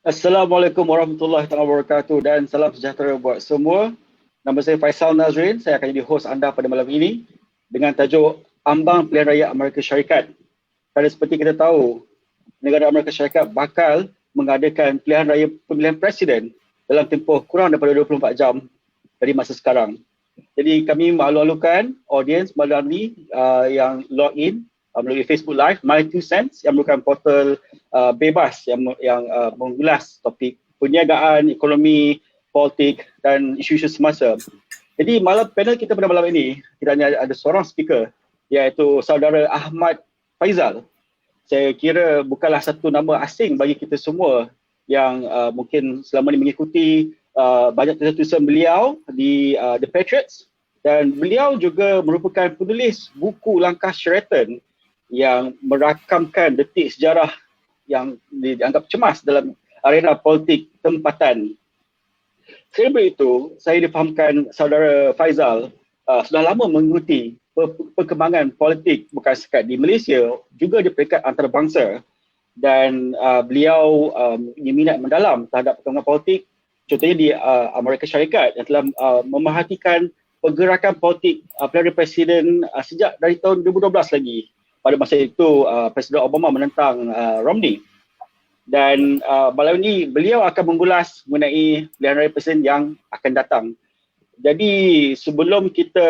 Assalamualaikum warahmatullahi wabarakatuh dan salam sejahtera buat semua. Nama saya Faisal Nazrin, saya akan jadi host anda pada malam ini dengan tajuk Ambang Pilihan Raya Amerika Syarikat. Kerana seperti kita tahu, negara Amerika Syarikat bakal mengadakan pemilihan presiden dalam tempoh kurang daripada 24 jam dari masa sekarang. Jadi kami malu-alukan audiens malam ni yang log in melalui Facebook Live, My Two Cents yang merupakan portal bebas yang mengulas topik perniagaan, ekonomi, politik dan isu-isu semasa. Jadi panel kita pada malam ini tidak hanya ada seorang speaker iaitu saudara Ahmad Faizal. Saya kira bukanlah satu nama asing bagi kita semua yang mungkin selama ini mengikuti banyak tulisan beliau di The Patriots, dan beliau juga merupakan penulis buku Langkah Sheraton yang merakamkan detik sejarah yang dianggap cemas dalam arena politik tempatan. Selain itu, saya difahamkan saudara Faizal sudah lama mengikuti perkembangan politik bukan sekat di Malaysia, juga di peringkat antarabangsa, dan beliau punya minat mendalam terhadap perkembangan politik, contohnya di Amerika Syarikat yang telah memerhatikan pergerakan politik pilihan presiden sejak dari tahun 2012 lagi. Pada masa itu Presiden Obama menentang Romney. Dan malam ini beliau akan mengulas mengenai pilihan raya presiden yang akan datang. Jadi sebelum kita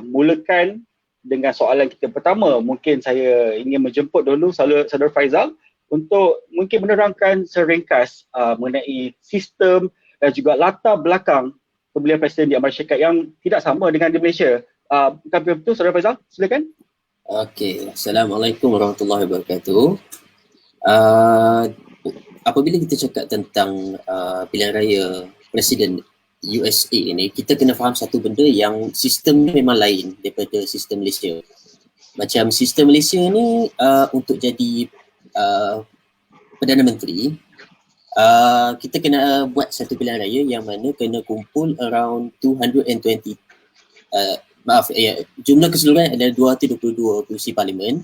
mulakan dengan soalan kita pertama, mungkin saya ingin menjemput dulu saudara Faizal untuk mungkin menerangkan seringkas mengenai sistem dan juga latar belakang pemilihan presiden di Amerika Syarikat yang tidak sama dengan di Malaysia. Bukan betul saudara Faizal? Silakan. Okey, Assalamualaikum warahmatullahi wabarakatuh. Apabila kita cakap tentang pilihan raya presiden USA ini, kita kena faham satu benda yang sistem memang lain daripada sistem Malaysia. Macam sistem Malaysia ni untuk jadi Perdana Menteri, kita kena buat satu pilihan raya yang mana kena kumpul around 220 jumlah keseluruhan adalah 222 kursi parlimen,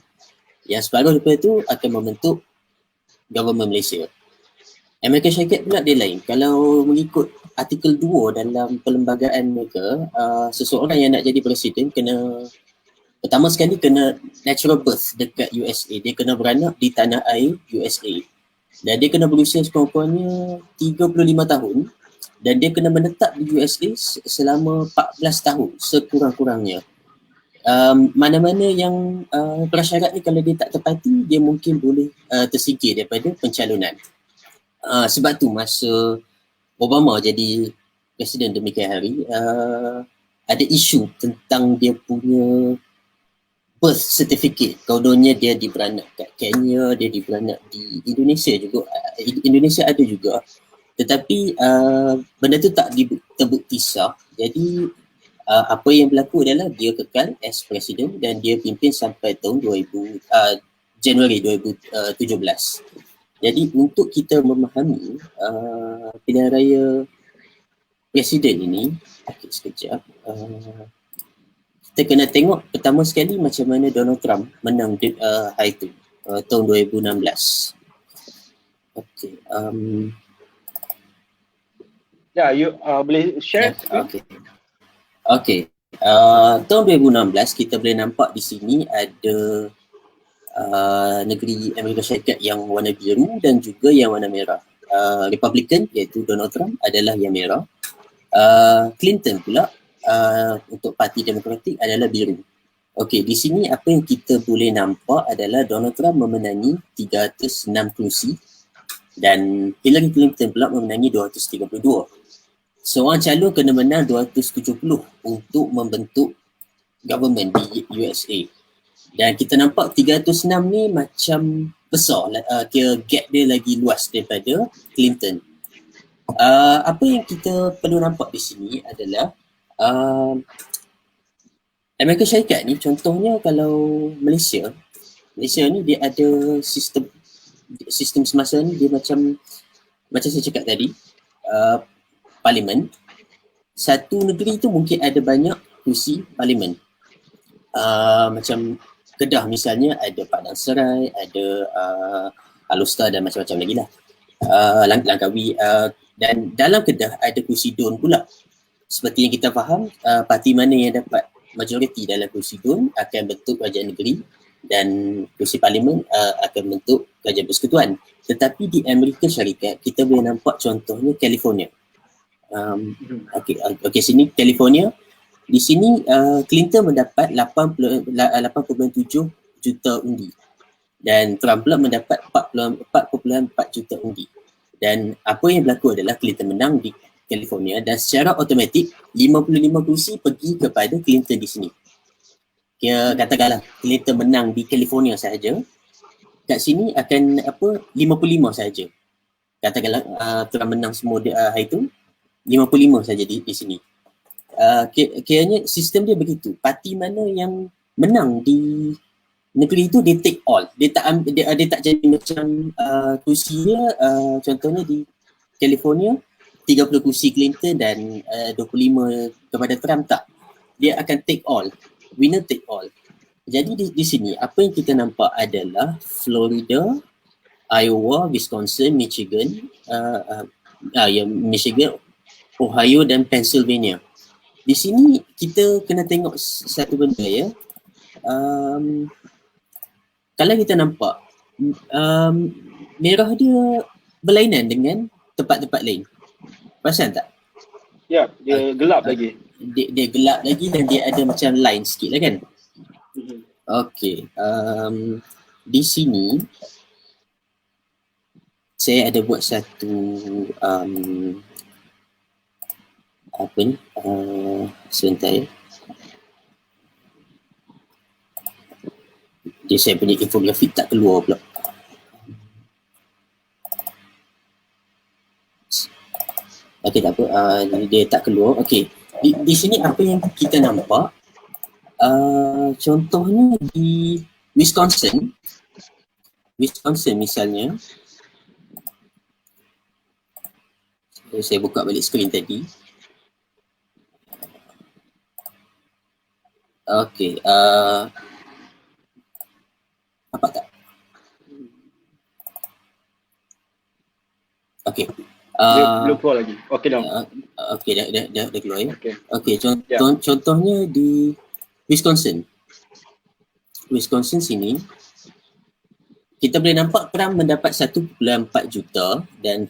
yang separuh daripada itu akan membentuk government Malaysia. Amerika Syarikat pula dia lain. Kalau mengikut artikel 2 dalam perlembagaan mereka, seseorang yang nak jadi presiden kena, pertama sekali kena natural birth dekat USA. Dia kena beranak di tanah air USA. Dan dia kena berusia sekurang-kurangnya 35 tahun. Dan dia kena menetap di USA selama 14 tahun sekurang-kurangnya. Mana-mana yang prasyarat ni kalau dia tak tepati, dia mungkin boleh tersingkir daripada pencalonan. Sebab tu masa Obama jadi presiden demikian hari, ada isu tentang dia punya birth certificate. Kononnya dia diberanak kat Kenya, dia diberanak di Indonesia juga. Indonesia ada juga. Tetapi benda tu tak terbukti sah. Jadi apa yang berlaku adalah dia kekal as presiden dan dia pimpin sampai tahun Januari 2017. Jadi untuk kita memahami pilihan raya presiden ini, sekejap, kita kena tengok pertama sekali macam mana Donald Trump menang hari itu, tahun 2016. Okay. You boleh share? Okay. Tahun 2016 kita boleh nampak di sini ada negeri Amerika Syarikat yang warna biru dan juga yang warna merah. Republican iaitu Donald Trump adalah yang merah. Clinton pula untuk Parti Demokratik adalah biru. Okey, di sini apa yang kita boleh nampak adalah Donald Trump memenangi 306 kursi dan Hillary Clinton pula memenangi 232. Seorang calon kena menang 270 untuk membentuk government di USA. Dan kita nampak 306 ni macam besar, kira gap dia lagi luas daripada Clinton. Apa yang kita perlu nampak di sini adalah Amerika Syarikat ni, contohnya kalau Malaysia ni dia ada sistem semasa ni dia macam saya cakap tadi, parlimen. Satu negeri tu mungkin ada banyak kursi parlimen. Macam Kedah misalnya ada Padang Serai, ada Alor Setar dan macam-macam lagi lah. Langkawi, dan dalam Kedah ada kursi DUN pula. Seperti yang kita faham, parti mana yang dapat majoriti dalam kursi DUN akan bentuk kerajaan negeri dan kursi parlimen akan bentuk kerajaan persekutuan. Tetapi di Amerika Syarikat kita boleh nampak contohnya California. Okey, sini California. Di sini Clinton mendapat 8.7 juta undi dan Trump pula mendapat 4.4 juta undi. Dan apa yang berlaku adalah Clinton menang di California dan secara automatik 55 kursi pergi kepada Clinton di sini. Katakanlah Clinton menang di California sahaja, kat sini akan 55 sahaja. Katakanlah Trump menang semua hari itu, 55 saja di sini. Kiranya sistem dia begitu. Parti mana yang menang di negeri itu dia take all. Dia tak jadi macam kursi dia, contohnya di California 30 kursi Clinton dan 25 kepada Trump, tak. Dia akan take all. Winner take all. Jadi di sini apa yang kita nampak adalah Florida, Iowa, Wisconsin, Michigan, Michigan, Ohio dan Pennsylvania. Di sini kita kena tengok satu benda ya. Kalau kita nampak merah dia berlainan dengan tempat-tempat lain. Perasan tak? Ya, dia gelap lagi. Dia gelap lagi dan dia ada macam line sikit lah kan? Okey. Di sini saya ada buat satu apa ni? Sebentar ya. Dia saya punya infografik tak keluar pula. Okey, tak apa. Dia tak keluar. Okey. Di sini apa yang kita nampak, contohnya di Wisconsin misalnya, saya buka balik skrin tadi. Okey, apa tak? Okey. Dia belum keluar lagi. Okey dah. Okey, dah keluar ya. Okey, Ya. Contohnya di Wisconsin sini kita boleh nampak Trump mendapat 1.4 juta dan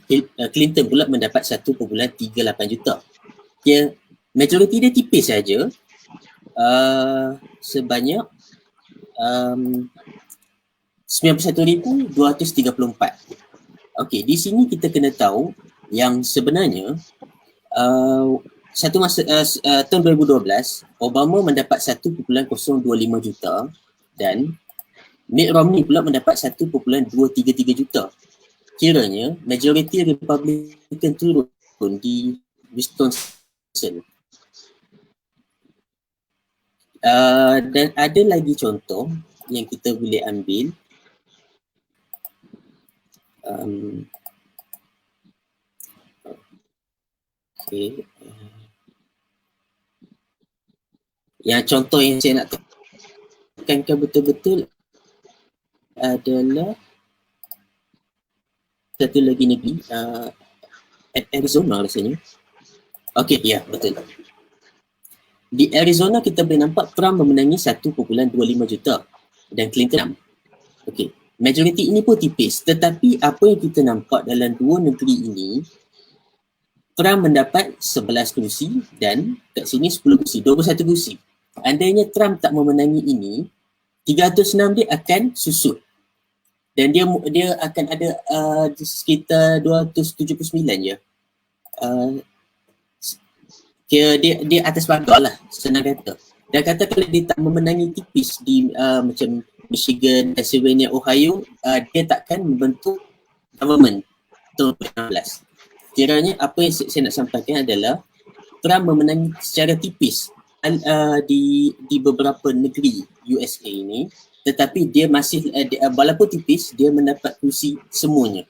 Clinton pula mendapat 1.38 juta. Majoriti dia tipis saja, sebanyak 91,234. Okey, di sini kita kena tahu yang sebenarnya satu masa tahun 2012 Obama mendapat 1.025 juta dan Mitt Romney pula mendapat 1.233 juta. Kiranya majoriti Republican turun di Wisconsin. Dan ada lagi contoh yang kita boleh ambil. Okay. Yang contoh yang saya nak tekankan betul-betul adalah satu lagi negeri, Arizona rasanya. Okey, ya betul. Di Arizona kita boleh nampak Trump memenangi 1.25 juta dan Clinton 6. Okey, majoriti ini pun tipis, tetapi apa yang kita nampak dalam dua negeri ini, Trump mendapat 11 kursi dan kat sini 10 kursi, 21 kursi. Andainya Trump tak memenangi ini, 306 dia akan susut. Dan dia akan ada sekitar 279 je. Dia atas pagar lah, senang kata. Dan kata kalau dia tak memenangi tipis di macam Michigan, Pennsylvania, Ohio, dia takkan membentuk government tahun 2016. Kiranya apa yang saya nak sampaikan adalah Trump memenangi secara tipis di beberapa negeri USA ini, tetapi dia masih walaupun tipis dia mendapat kursi semuanya.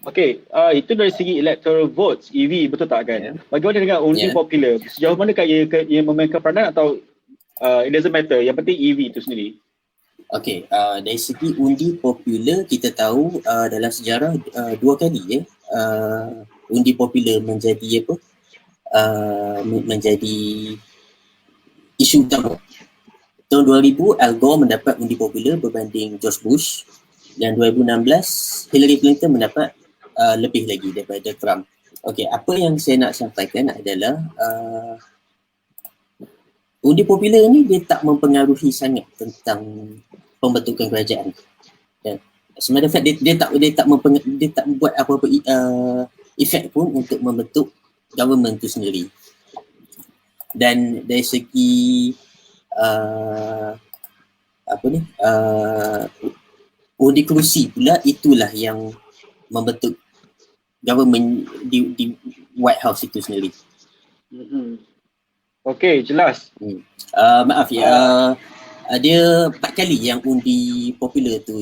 Okey, itu dari segi electoral votes EV, betul tak kan? Bagaimana dengan undi popular? Sejauh mana ia memainkan peranan atau it doesn't matter, yang penting EV itu sendiri? Okey, dari segi undi popular kita tahu dalam sejarah 2 kali undi popular menjadi apa? Menjadi isu utama. Tahun 2000 Al Gore mendapat undi popular berbanding George Bush, dan 2016 Hillary Clinton mendapat lebih lagi daripada Trump. Okey, apa yang saya nak sampaikan adalah undi popular ni dia tak mempengaruhi sangat tentang pembentukan kerajaan. Dan sebenarnya fact dia tak membuat apa-apa efek pun untuk membentuk government tu sendiri. Dan dari segi undi kerusi pula, itulah yang membentuk government di White House itu sendiri. Okey, jelas. Maaf ya, dia 4 kali yang undi popular tu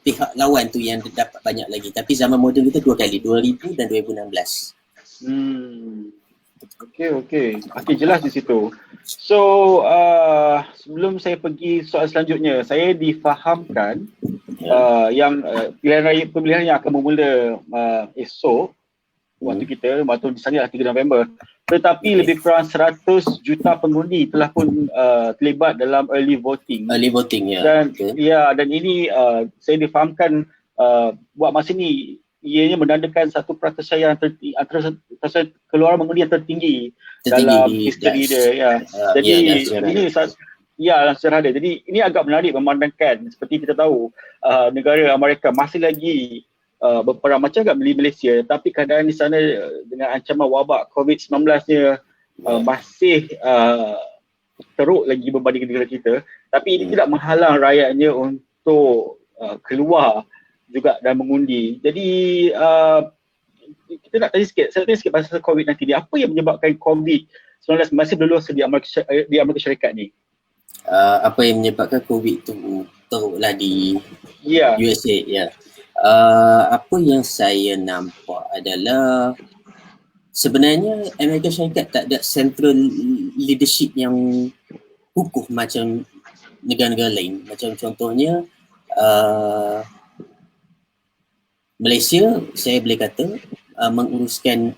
pihak lawan tu yang dapat banyak lagi. Tapi zaman moden kita 2 kali, 2000 dan 2016. Okey, jelas di situ. So, sebelum saya pergi soal selanjutnya, saya difahamkan yang pemilihan yang akan bermula esok, waktu di sana 3 November. Tetapi lebih kurang 100 juta pengundi telah pun terlibat dalam early voting. Dan dan ini saya difahamkan buat masa ni ianya menandakan satu perasaan antara keluaran mengundi yang tertinggi dalam history dia. Jadi ini dalam sejarah dia. Jadi ini agak menarik memandangkan seperti kita tahu negara Amerika masih lagi berperang macam agak beli Malaysia, tapi keadaan di sana dengan ancaman wabak COVID-19-nya masih teruk lagi berbanding negara kita. Tapi ini tidak menghalang rakyatnya untuk keluar juga dan mengundi. Jadi kita nak tanya sikit, saya tanya sikit pasal COVID-19 ni. Apa yang menyebabkan COVID-19 masih berlalu di Amerika Syarikat ni? Apa yang menyebabkan COVID tu teruklah di USA? Apa yang saya nampak adalah sebenarnya Amerika Syarikat tak ada central leadership yang kukuh macam negara-negara lain. Macam contohnya Malaysia, saya boleh kata menguruskan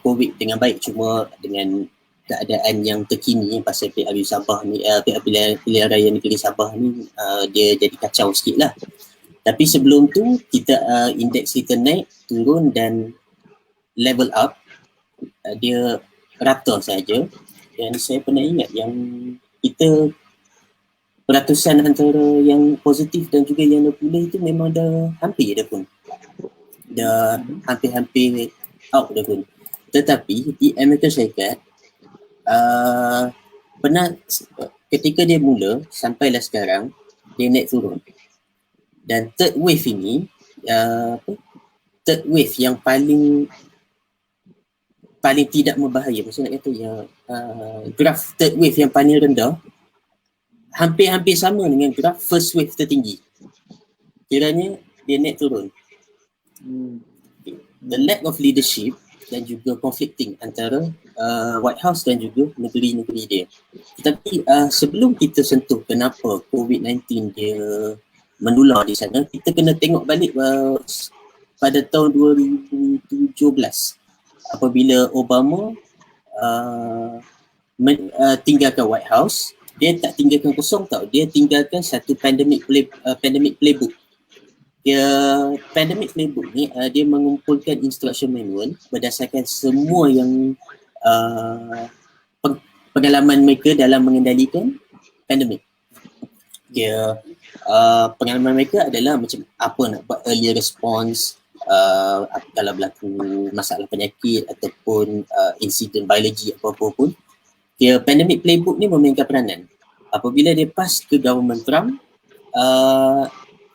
COVID dengan baik, cuma dengan keadaan yang terkini pasal PRU Sabah ni, pilihan raya negeri Sabah ni dia jadi kacau sikit lah. Tapi sebelum tu kita indeks kita naik, turun dan level up, dia rata saja. Dan saya pernah ingat yang kita peratusan antara yang positif dan juga yang popular itu memang dah hampir dah pun. Dah hampir-hampir out dah pun. Tetapi di Amerika Syarikat pernah ketika dia mula sampailah sekarang dia naik turun. Dan third wave ini, third wave yang paling tidak membahaya, maksud nak kata graf third wave yang paling rendah hampir-hampir sama dengan graf first wave tertinggi. Kiranya dia naik turun. The lack of leadership dan juga conflicting antara White House dan juga negeri-negeri dia. Tetapi sebelum kita sentuh kenapa COVID-19 dia menular di sana, kita kena tengok balik pada tahun 2017 apabila Obama tinggalkan White House. Dia tak tinggalkan kosong tau, dia tinggalkan satu pandemic playbook. Pandemic playbook ni dia mengumpulkan instruction manual berdasarkan semua yang pengalaman mereka dalam mengendalikan pandemik. Pengalaman mereka adalah macam apa nak buat early response kalau berlaku masalah penyakit ataupun insiden biologi apa-apa pun. Pandemic playbook ni memainkan peranan. Apabila dia pass ke government Trump,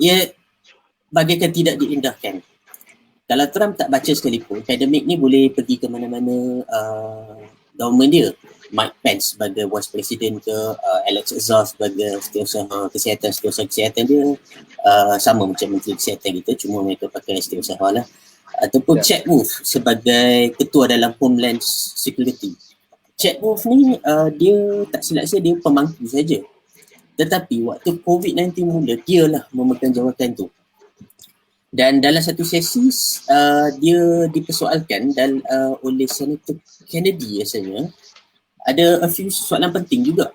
ia bagaikan tidak diindahkan. Kalau Trump tak baca sekalipun, pandemik ni boleh pergi ke mana-mana government dia. Mike Pence sebagai vice president ke, Alex Azar sebagai setiausaha kesihatan dia sama macam menteri kesihatan kita, cuma mereka pakai setiausaha lah. Ataupun Chad Wolf sebagai ketua dalam Homeland Security. Chad Wolf ni dia tak silap saya dia pemangku saja. Tetapi waktu COVID-19 mula, dialah memegang jawatan tu. Dan dalam satu sesi dia dipersoalkan oleh Senator Kennedy rasanya. Ada a few soalan penting juga.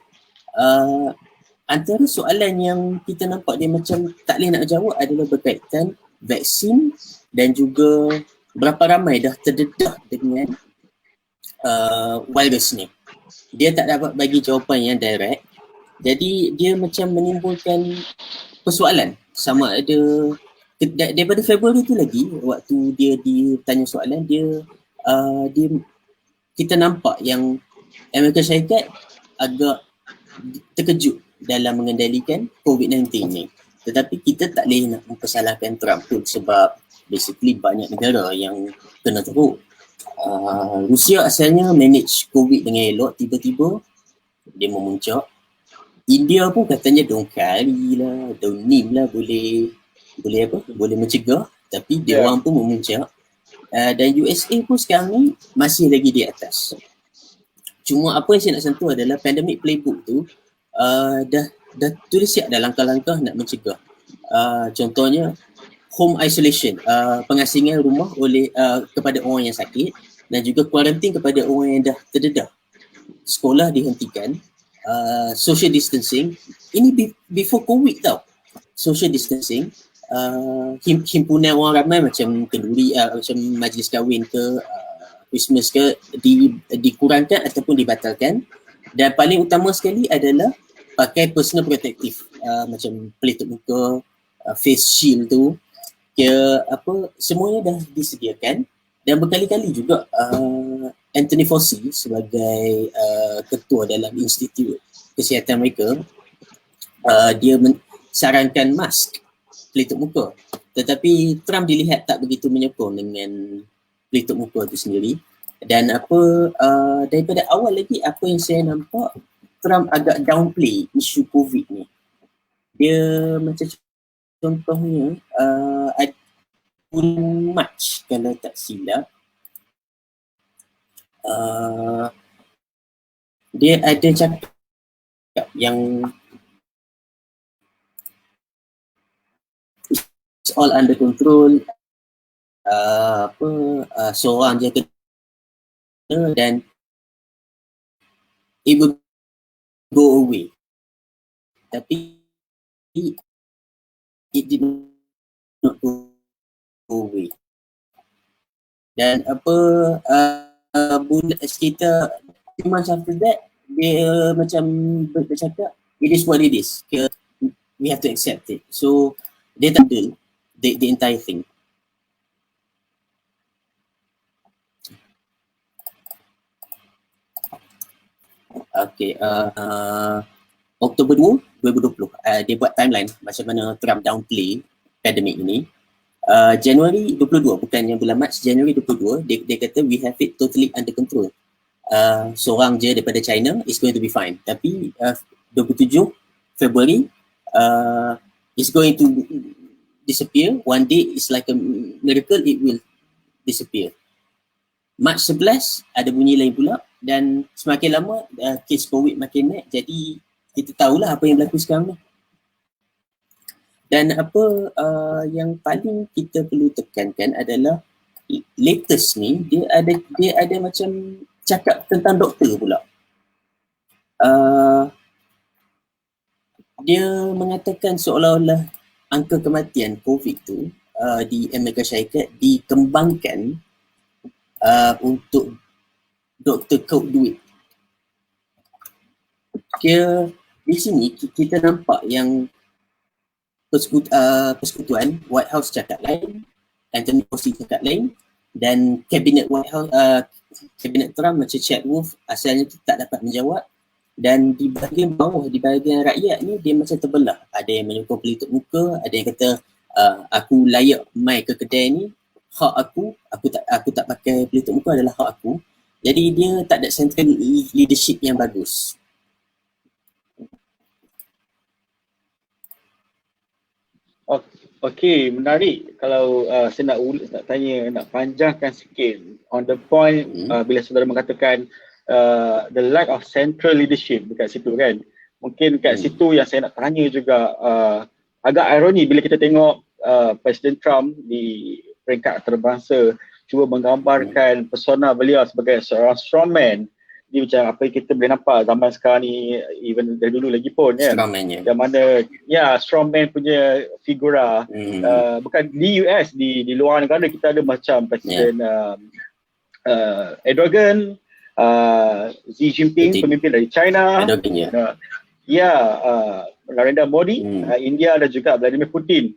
Antara soalan yang kita nampak dia macam tak boleh nak jawab adalah berkaitan vaksin dan juga berapa ramai dah terdedah dengan virus ni. Dia tak dapat bagi jawapan yang direct. Jadi dia macam menimbulkan persoalan sama ada daripada Februari tu lagi waktu dia ditanya soalan dia kita nampak yang Amerika Syarikat agak terkejut dalam mengendalikan COVID-19 ni. Tetapi kita tak boleh nak mempersalahkan Trump pun sebab basically banyak negara yang kena teruk. Rusia asalnya manage COVID dengan elok, tiba-tiba dia memuncak. India pun katanya dongkali lah, donim lah boleh mencegah, tapi dia orang pun memuncak. Dan USA pun sekarang ni masih lagi di atas. Cuma apa yang saya nak sentuh adalah pandemic playbook tu dah tulis siap dah langkah-langkah nak mencegah. Contohnya home isolation, pengasingan rumah oleh kepada orang yang sakit dan juga quarantine kepada orang yang dah terdedah. Sekolah dihentikan, social distancing. Ini before COVID tau. Social distancing, himpunan orang ramai macam kenduri, macam majlis kahwin ke Christmas ke dikurangkan ataupun dibatalkan. Dan paling utama sekali adalah pakai personal protective, macam pelitup muka, face shield tu, semuanya dah disediakan. Dan berkali-kali juga Anthony Fauci sebagai ketua dalam Institut Kesihatan mereka, dia sarankan mask pelitup muka. Tetapi Trump dilihat tak begitu menyokong dengan pelitup muka itu sendiri. Dan daripada awal lagi apa yang saya nampak, Trump agak downplay isu COVID ni. Dia macam contohnya bulan Mac kalau tak silap, dia ada cakap yang it's all under control, seorang je kena dan it will go away. Tapi it did not go away. Dan bulan sekitar 2 months after that, dia macam bercakap it is what it is, we have to accept it. So dia tak deal the entire thing. Okay, Oktober 2, 2020, dia buat timeline macam mana Trump downplay pandemik ini. Januari 22, bukannya bulan Mac, Januari 22, dia kata we have it totally under control. Seorang je daripada China is going to be fine. Tapi 27 Februari is going to disappear. One day it's like a miracle, it will disappear. Mac 11 ada bunyi lain pula, dan semakin lama kes COVID makin naik, jadi kita tahulah apa yang berlaku sekarang ni. Dan yang paling kita perlu tekankan adalah latest ni dia ada macam cakap tentang doktor pula. Dia mengatakan seolah-olah angka kematian COVID tu di Amerika Syarikat dikembangkan untuk doktor kau duit. Di sini kita nampak yang persekutuan White House cakap lain, Anthony Fauci cakap lain, dan kabinet White House, kabinet Trump macam Chad Wolf asalnya tu tak dapat menjawab. Dan di bahagian bawah, di bahagian rakyat ni dia macam terbelah. Ada yang menyokong pelitup muka, ada yang kata aku layak mai ke kedai ni, hak aku tak pakai pelitup muka adalah hak aku. Jadi dia tak ada central leadership yang bagus. Okey, menarik. Kalau saya nak tanya, nak panjangkan sikit on the point bila saudara mengatakan the lack of central leadership dekat situ kan. Mungkin kat situ yang saya nak tanya juga, agak ironi bila kita tengok Presiden Trump di peringkat antarabangsa cuba menggambarkan persona beliau sebagai seorang strongman. Dia macam apa yang kita boleh nampak zaman sekarang ni, even dari dulu lagi pun kan. Strongman-nya. Yang mana strongman punya figura. Bukan di US, di luar negara kita ada macam Presiden Erdogan, Xi Jinping, pemimpin dari China. Narendra Modi, India, dan juga Vladimir Putin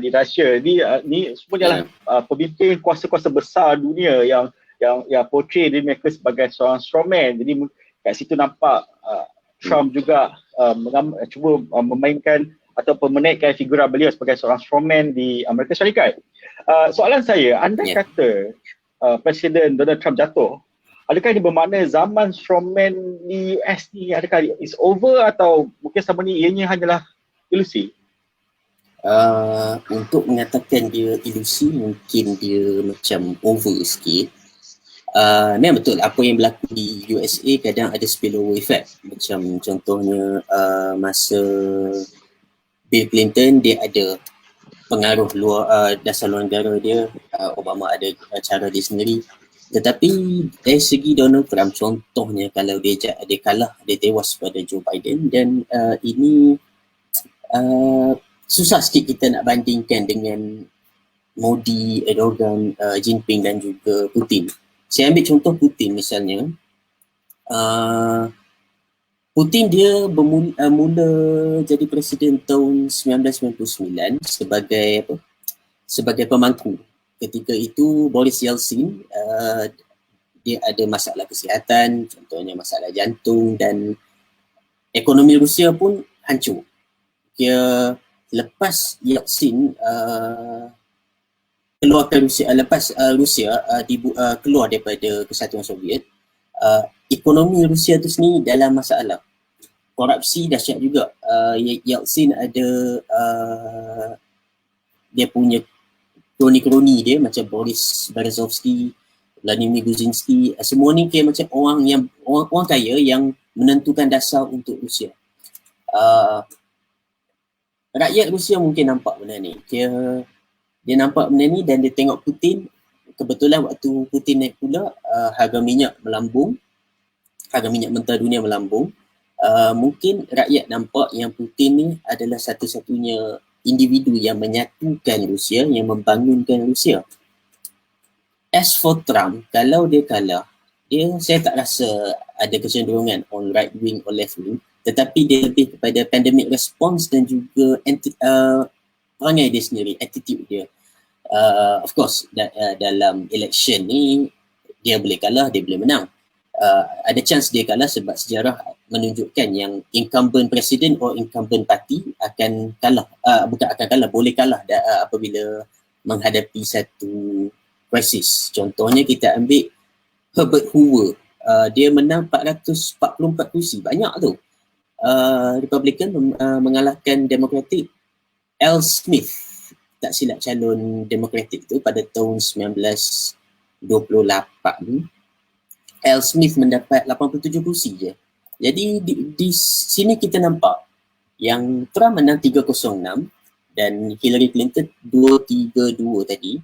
di Rusia. Ni semuanya pemimpin kuasa-kuasa besar dunia yang portray diri mereka sebagai seorang strongman. Jadi kat situ nampak Trump juga cuba memainkan ataupun menaikkan figura beliau sebagai seorang strongman di Amerika Syarikat. Soalan saya, anda kata Presiden Donald Trump jatuh, adakah ini bermakna zaman strongman di US ni adakah is over atau mungkin sama ni ianya hanyalah ilusi? Untuk mengatakan dia ilusi, mungkin dia macam over sikit. Memang betul apa yang berlaku di USA kadang ada spillover effect. Macam contohnya masa Bill Clinton, dia ada pengaruh dasar luar negara dia, Obama ada cara dia sendiri. Tetapi dari segi Donald Trump, contohnya kalau dia kalah, dia tewas pada Joe Biden, dan ini susah sikit kita nak bandingkan dengan Modi, Erdogan, Jinping dan juga Putin. Saya ambil contoh Putin misalnya. Putin dia mula jadi presiden tahun 1999 sebagai pemangku. Ketika itu Boris Yeltsin dia ada masalah kesihatan, contohnya masalah jantung, dan ekonomi Rusia pun hancur. Lepas Yeltsin keluarkan Rusia, keluar daripada Kesatuan Soviet, ekonomi Rusia tu sendiri dalam masalah. Korupsi dahsyat juga. Yeltsin ada dia punya kroni-kroni dia macam Boris Berezovsky, Vladimir Guzinski, semua ni kira macam orang kaya yang menentukan dasar untuk Rusia. Rakyat Rusia mungkin nampak benda ni. Dia nampak benda ni dan dia tengok Putin. Kebetulan waktu Putin naik pula, harga minyak melambung, harga minyak mentah dunia melambung. Mungkin rakyat nampak yang Putin ni adalah satu-satunya individu yang menyatukan Rusia, yang membangunkan Rusia. As for Trump, kalau dia kalah, saya tak rasa ada kecenderungan on right wing or left wing, tetapi dia lebih kepada pandemic response dan juga perangai dia sendiri, attitude dia. Of course, dalam election ni, dia boleh kalah, dia boleh menang. Ada chance dia kalah sebab sejarah menunjukkan yang incumbent presiden atau incumbent party akan kalah. Bukan akan kalah, boleh kalah apabila menghadapi satu krisis. Contohnya kita ambil Herbert Hoover. Dia menang 444 kursi, banyak tu. Republican mengalahkan Democratic. Al Smith, tak silap calon Democratic tu pada tahun 1928. Al Smith mendapat 87 kursi je. Jadi di sini kita nampak yang Trump menang 306 dan Hillary Clinton 232 tadi.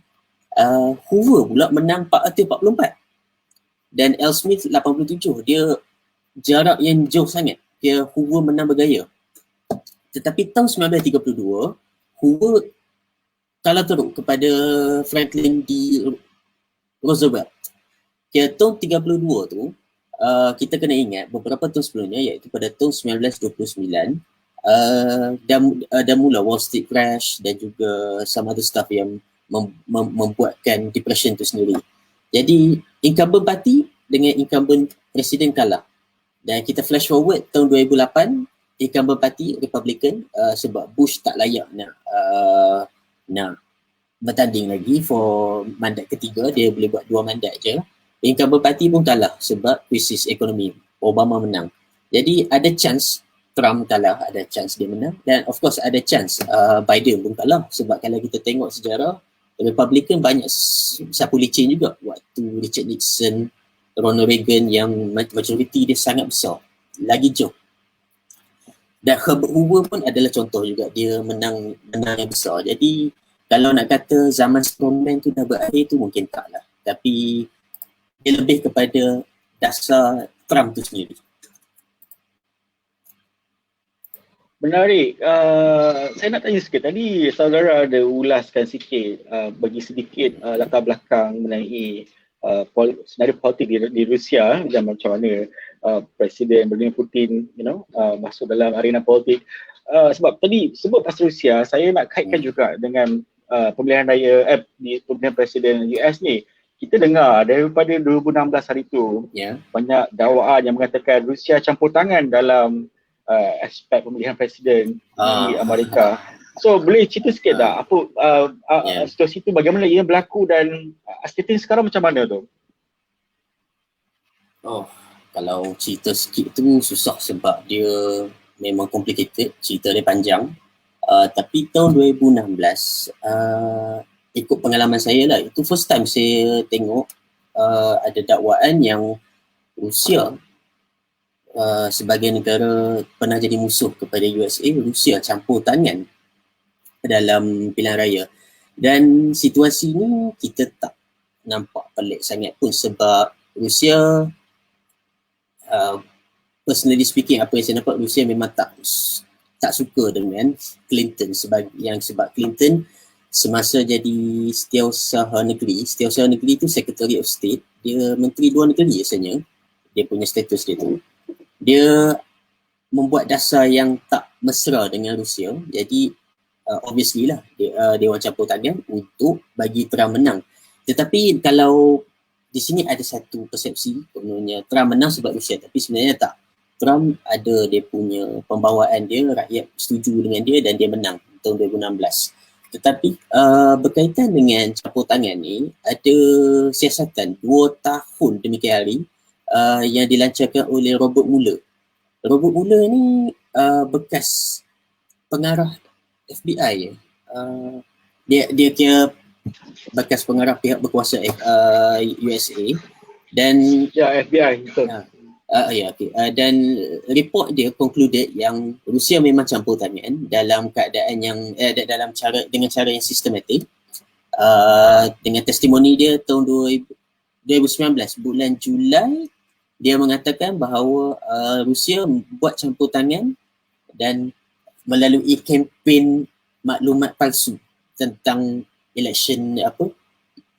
Hoover pula menang 444 dan Al Smith 87. Dia jarak yang jauh sangat. Hoover menang bergaya. Tetapi tahun 1932, Hoover kalah teruk kepada Franklin D. Roosevelt. Tahun 32 tu, kita kena ingat beberapa tahun sebelumnya, iaitu pada tahun 1929, dah mula Wall Street crash dan juga some other stuff yang membuatkan depression tu sendiri. Jadi incumbent party dengan incumbent presiden kalah. Dan kita flash forward tahun 2008, incumbent party Republican, sebab Bush tak layak nak bertanding lagi for mandat ketiga, dia boleh buat 2 mandat je. Incumbent party pun kalah sebab krisis ekonomi. Obama menang. Jadi ada chance Trump kalah, ada chance dia menang, dan of course ada chance Biden pun kalah. Sebab kalau kita tengok sejarah, Republican banyak sapu licin juga. Waktu Richard Nixon Ronald Reagan yang majoriti dia sangat besar, lagi jauh. Dan Herbert Hoover pun adalah contoh juga, dia menang yang besar. Jadi kalau nak kata zaman strongman tu dah berakhir tu mungkin tak lah. Tapi dia lebih kepada dasar Trump tu sendiri. Menarik. Saya nak tanya sikit. Tadi saudara ada ulaskan sikit, bagi sedikit latar belakang mengenai senario politik di Rusia dan macam mana Presiden Vladimir Putin masuk dalam arena politik. Sebab tadi sebut pasal Rusia, saya nak kaitkan juga dengan pemilihan raya di pemilihan Presiden US ni. Kita dengar daripada 2016 hari tu, banyak dakwaan yang mengatakan Rusia campur tangan dalam aspek pemilihan presiden di Amerika. So boleh cerita sikit tak apa situasi tu, bagaimana ia berlaku dan status sekarang macam mana tu? Kalau cerita sikit tu susah sebab dia memang complicated, cerita dia panjang. Tapi tahun 2016 ikut pengalaman saya lah, itu first time saya tengok ada dakwaan yang Rusia sebagai negara pernah jadi musuh kepada USA, Rusia campur tangan dalam pilihan raya. Dan situasi ni kita tak nampak pelik sangat pun sebab Rusia, personally speaking, apa yang saya nampak, Rusia memang tak suka dengan Clinton sebab Clinton semasa jadi Setiausaha Negeri tu Secretary of State, dia Menteri Luar Negeri rasanya, dia punya status dia tu. Dia membuat dasar yang tak mesra dengan Rusia. Jadi obviously lah dia orang campur tangan untuk bagi Trump menang. Tetapi kalau di sini ada satu persepsi kononnya Trump menang sebab Rusia, tapi sebenarnya tak. Trump ada dia punya pembawaan dia, rakyat setuju dengan dia dan dia menang tahun 2016. Tetapi berkaitan dengan campur tangan ni, ada siasatan 2 tahun demikian hari yang dilancarkan oleh Robert Mueller. Robert Mueller ni bekas pengarah FBI. Dia kira bekas pengarah pihak berkuasa USA dan FBI betul. Dan report dia concluded yang Rusia memang campur tangan dalam keadaan yang dengan cara yang sistematik. Dengan testimoni dia tahun 2019 bulan Julai, dia mengatakan bahawa Rusia buat campur tangan dan melalui kempen maklumat palsu tentang election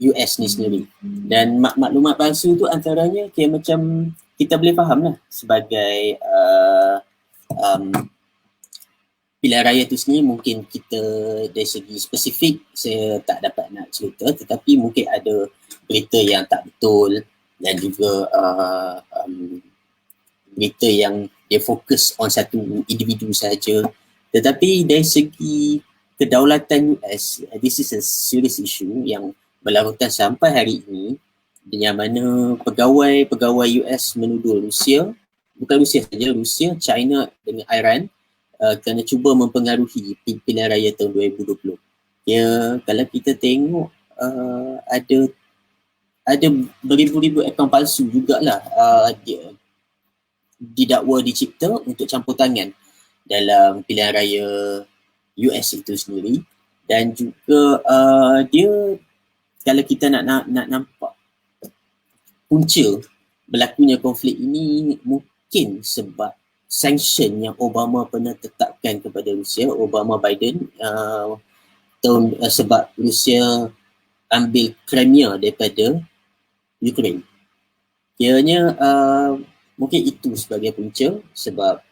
US ni sendiri. Dan maklumat palsu tu antaranya kira macam kita boleh faham lah sebagai pilihan raya tu sendiri, mungkin kita dari segi spesifik saya tak dapat nak cerita, tetapi mungkin ada berita yang tak betul dan juga berita yang dia fokus on satu individu sahaja. Tetapi dari segi kedaulatan US, this is a serious issue yang berlarutan sampai hari ini, yang mana pegawai US menuduh Rusia, bukan Rusia saja, Rusia, China dengan Iran kerana cuba mempengaruhi pilihan raya tahun 2020. Ya, kalau kita tengok ada beribu-ribu akaun palsu jugalah didakwa dicipta untuk campur tangan dalam pilihan raya US itu sendiri. Dan juga dia, kalau kita nak nampak punca berlakunya konflik ini, mungkin sebab sanction yang Obama pernah tetapkan kepada Rusia, Obama-Biden, sebab Rusia ambil Crimea daripada Ukraine. Kiranya mungkin itu sebagai punca, sebab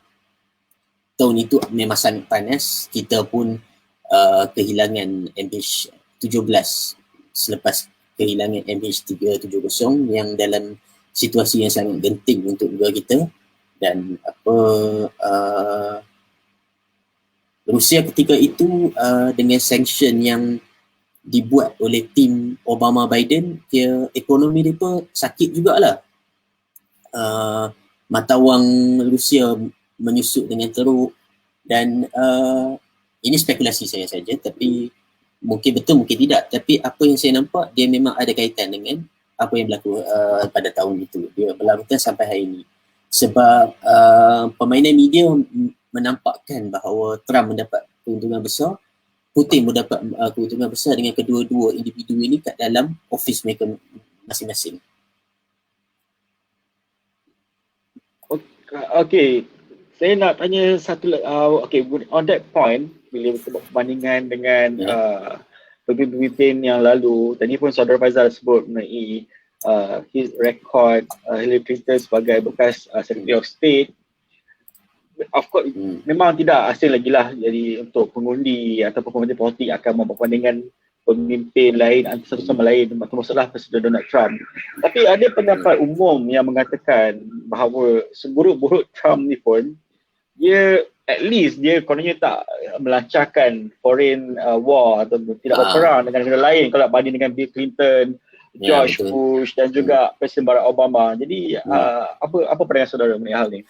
tahun itu memang sangat panas. Kita pun kehilangan MH17 selepas kehilangan MH370 yang dalam situasi yang sangat genting untuk negara kita. Dan Rusia ketika itu dengan sanction yang dibuat oleh tim Obama-Biden, ekonomi mereka sakit jugalah. Mata wang Rusia menyusut dengan teruk. Dan ini spekulasi saya saja, tapi mungkin betul mungkin tidak. Tapi apa yang saya nampak, dia memang ada kaitan dengan apa yang berlaku pada tahun itu. Dia berlarutan sampai hari ini. Sebab permainan media menampakkan bahawa Trump mendapat keuntungan besar, Putin mendapat keuntungan besar dengan kedua-dua individu ini kat dalam office mereka masing-masing. Okay, saya nak tanya satu okay, on that point, bila kita buat perbandingan dengan pemimpin yang lalu, tadi pun saudara Faizal sebut mengenai his record Hillary Clinton sebagai bekas Secretary of State. Of course, memang tidak asing lagi lah jadi untuk pengundi ataupun pemimpin politik akan membuat perbandingan pemimpin lain antara satu sama lain, termasuklah Presiden Donald Trump. Tapi ada pendapat umum yang mengatakan bahawa seburuk-buruk Trump ni pun, dia at least dia kononnya tak melancarkan foreign war atau tidak berperang dengan negara lain kalau banding dengan Bill Clinton, George Bush dan juga Presiden Barack Obama. Jadi apa pandangan saudara mengenai hal ni?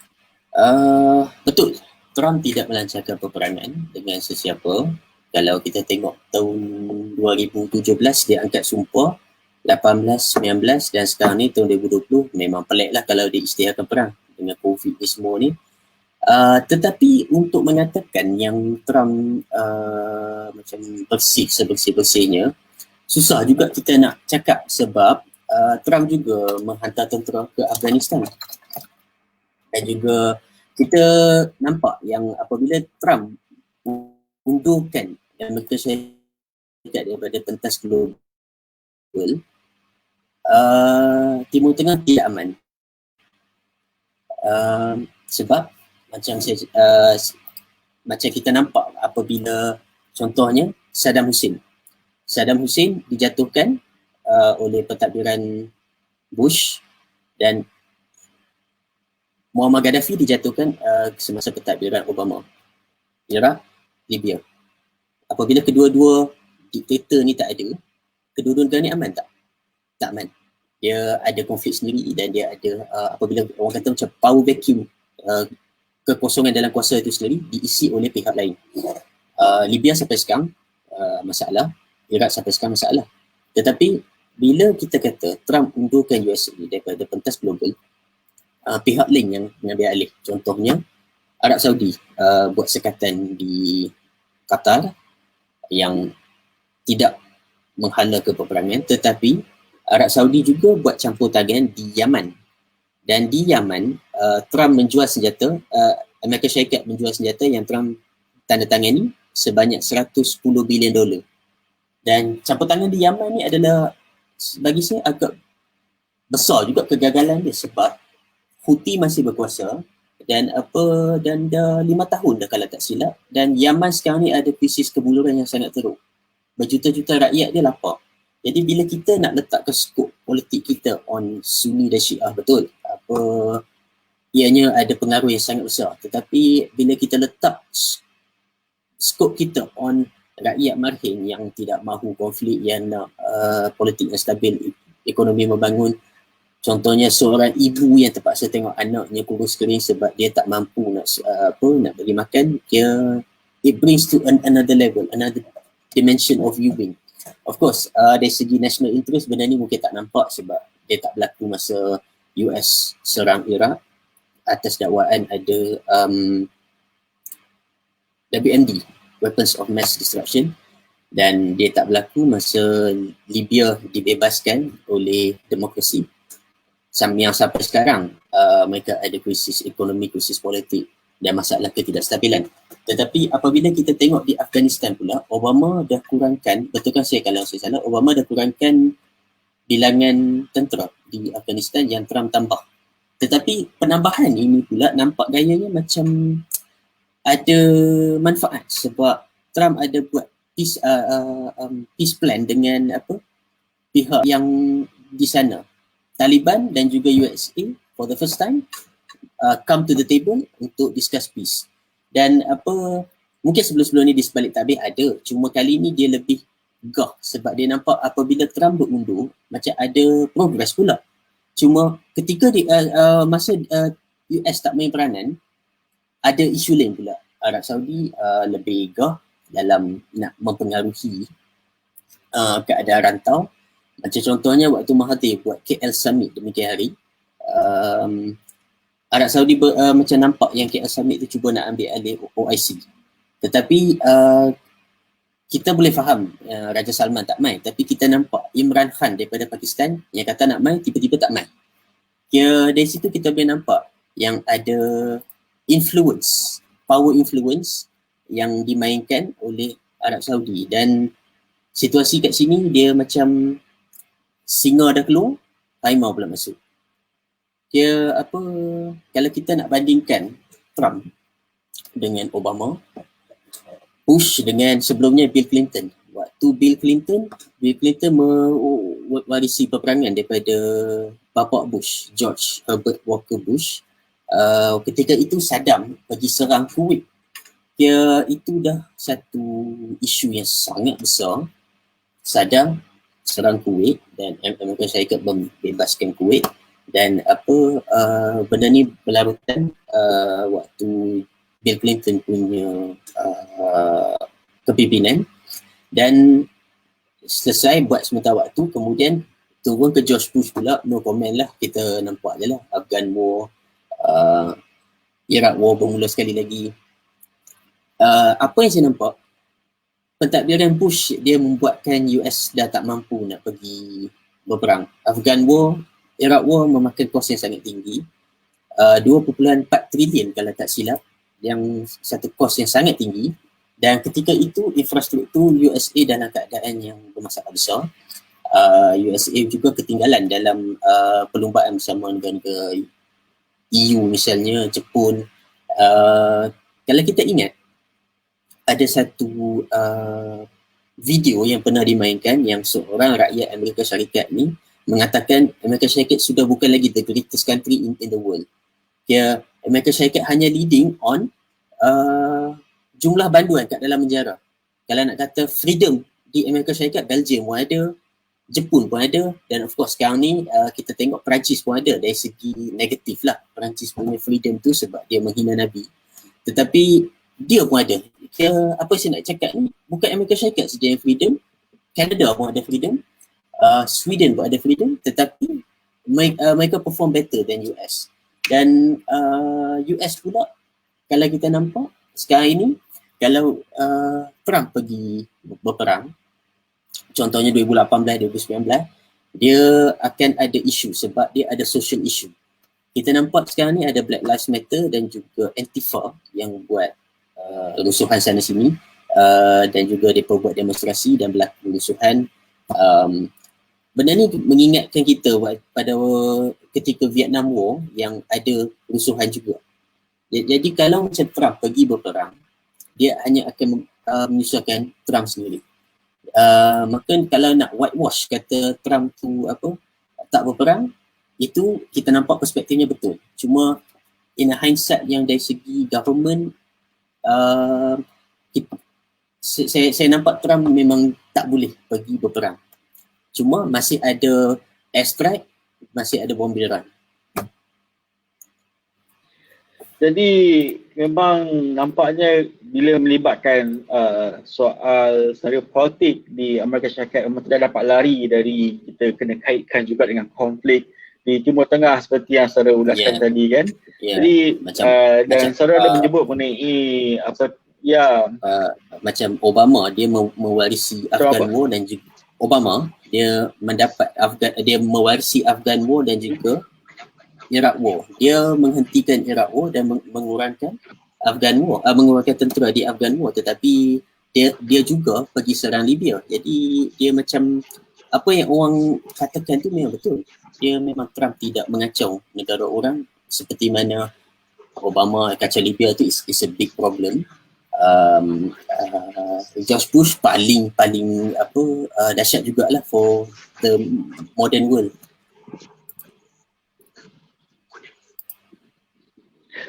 Betul, Trump tidak melancarkan peperangan dengan sesiapa. Kalau kita tengok tahun 2017 dia angkat sumpah, 18, 19 dan sekarang ni tahun 2020 memang pelik lah kalau dia isytiharkan perang dengan COVID ni semua ni. Tetapi untuk mengatakan yang Trump macam bersih sebersih-bersihnya, susah juga kita nak cakap sebab Trump juga menghantar tentera ke Afghanistan. Dan juga kita nampak yang apabila Trump undurkan Amerika Syarikat daripada pentas global, Timur Tengah tidak aman. Sebab macam kita nampak apabila contohnya Saddam Hussein dijatuhkan oleh pentadbiran Bush dan Muammar Gaddafi dijatuhkan semasa pentadbiran Obama. Iraq, Libya. Apabila kedua-dua diktator ni tak ada, kedua-dua negara ni aman tak? Tak aman. Dia ada konflik sendiri dan dia ada apabila orang kata macam power vacuum, kekosongan dalam kuasa itu sendiri diisi oleh pihak lain. Libya sampai sekarang masalah, Iraq sampai sekarang masalah. Tetapi bila kita kata Trump undurkan USA daripada pentas global, pihak lain yang mengambil alih. Contohnya Arab Saudi buat sekatan di Qatar yang tidak menghala ke peperangan, tetapi Arab Saudi juga buat campur tangan di Yaman. Dan di Yaman, Trump menjual senjata, Amerika Syarikat menjual senjata yang Trump tanda tangani sebanyak $110 bilion. Dan campur tangan di Yaman ni adalah bagi saya agak besar juga kegagalan dia sebab Houthi masih berkuasa dan dah 5 tahun dah kalau tak silap, dan Yaman sekarang ni ada krisis kebuluran yang sangat teruk. Berjuta-juta rakyat dia lapar. Jadi bila kita nak letak ke skop politik kita on Sunni dan Syiah, betul, ianya ada pengaruh yang sangat besar. Tetapi bila kita letak skop kita on rakyat marhin yang tidak mahu konflik, yang nak politik yang stabil, ekonomi membangun. Contohnya seorang ibu yang terpaksa tengok anaknya kurus kering sebab dia tak mampu nak bagi makan, it brings to another level, another dimension of viewing. Of course, dari segi national interest benda ni mungkin tak nampak sebab dia tak berlaku masa US serang Iraq atas dakwaan ada WMD, Weapons of Mass Destruction, dan dia tak berlaku masa Libya dibebaskan oleh demokrasi. Yang sampai sekarang mereka ada krisis ekonomi, krisis politik dan masalah ketidakstabilan. Tetapi apabila kita tengok di Afghanistan pula, Obama dah kurangkan, betulkan saya kalau saya salah, Obama dah kurangkan bilangan tentera di Afghanistan yang Trump tambah. Tetapi penambahan ini pula nampak gayanya macam ada manfaat sebab Trump ada buat peace plan dengan pihak yang di sana. Taliban dan juga USA for the first time come to the table untuk discuss peace. Dan mungkin sebelum-sebelum ni di sebalik tabir ada, cuma kali ni dia lebih gah sebab dia nampak apabila Trump berundur macam ada progress pula. Cuma ketika masa US tak main peranan, ada isu lain pula. Arab Saudi lebih gah dalam nak mempengaruhi keadaan rantau Macam contohnya waktu Mahathir buat KL Summit demikian hari, Arab Saudi macam nampak yang KL Summit tu cuba nak ambil alih OIC. Tetapi kita boleh faham Raja Salman tak main, tapi kita nampak Imran Khan daripada Pakistan yang kata nak main, tiba-tiba tak main. Dari situ kita boleh nampak yang ada influence, power influence yang dimainkan oleh Arab Saudi, dan situasi kat sini dia macam singa dah keluar, harimau pula masuk. Kalau kita nak bandingkan Trump dengan Obama, Bush dengan sebelumnya Bill Clinton. Waktu Bill Clinton mewarisi peperangan daripada bapa Bush, George Herbert Walker Bush. Ketika itu Saddam pergi serang Kuwait. Itu dah satu isu yang sangat besar. Saddam serang Kuwait dan Amerika Syarikat membebaskan Kuwait, dan benda ni berlarutan waktu Bill Clinton punya kepimpinan, dan selesai buat sementara waktu, kemudian turun ke George Bush pula, no comment lah, kita nampak je lah Afghan War, Iraq War bermula sekali lagi. Apa yang saya nampak, pentadbiran Bush dia membuatkan US dah tak mampu nak pergi berperang. Afghan War, Iraq War memakan kos yang sangat tinggi, 2.4 trilion kalau tak silap, yang satu kos yang sangat tinggi, dan ketika itu infrastruktur USA dalam keadaan yang bermasalah besar. USA juga ketinggalan dalam perlumbaan bersama negara EU misalnya, Jepun. Kalau kita ingat, ada satu video yang pernah dimainkan yang seorang rakyat Amerika Syarikat ni mengatakan Amerika Syarikat sudah bukan lagi the greatest country in the world. Amerika Syarikat hanya leading on jumlah banduan kat dalam penjara. Kalau nak kata freedom di Amerika Syarikat, Belgium pun ada, Jepun pun ada, dan of course sekarang ni kita tengok Perancis pun ada. Dari segi negatif lah Perancis punya freedom tu sebab dia menghina Nabi. Tetapi dia pun ada. Apa saya nak cakap ni, bukan Amerika Syarikat saja yang freedom, Canada pun ada freedom, Sweden pun ada freedom, tetapi mereka perform better than US. Dan US pula, kalau kita nampak sekarang ini, kalau Trump pergi berperang, contohnya 2018, 2019, dia akan ada isu sebab dia ada social issue. Kita nampak sekarang ni ada Black Lives Matter dan juga Antifa yang buat rusuhan sana sini, dan juga mereka buat demonstrasi dan berlaku rusuhan. Benda ni mengingatkan kita pada ketika Vietnam War yang ada rusuhan juga. Jadi kalau macam Trump pergi berperang, dia hanya akan menyusahkan Trump sendiri. Maka kalau nak whitewash kata Trump tu tak berperang, itu kita nampak perspektifnya betul. Cuma in a hindsight yang dari segi government, saya nampak Trump memang tak boleh pergi berperang. Cuma masih ada airstrike, masih ada bombardiran. Jadi memang nampaknya bila melibatkan soal senario politik di Amerika Syarikat, memang tidak dapat lari dari kita kena kaitkan juga dengan konflik di Timur Tengah seperti yang saudara ulaskan tadi kan. Jadi dan saudara ada menyebut mengenai macam Obama dia mewarisi Afghan War, dan juga Obama dia mewarisi Afghan War dan juga Iraq War. Dia menghentikan Iraq War dan mengurangkan Afghan War, mengurangkan tentera di Afghan War, tetapi dia juga pergi serang Libya. Jadi dia macam apa yang orang katakan tu memang betul. Dia memang Trump tidak mengacau negara orang seperti mana Obama kacau Libya tu is a big problem. George Bush paling dahsyat jugalah for the modern world.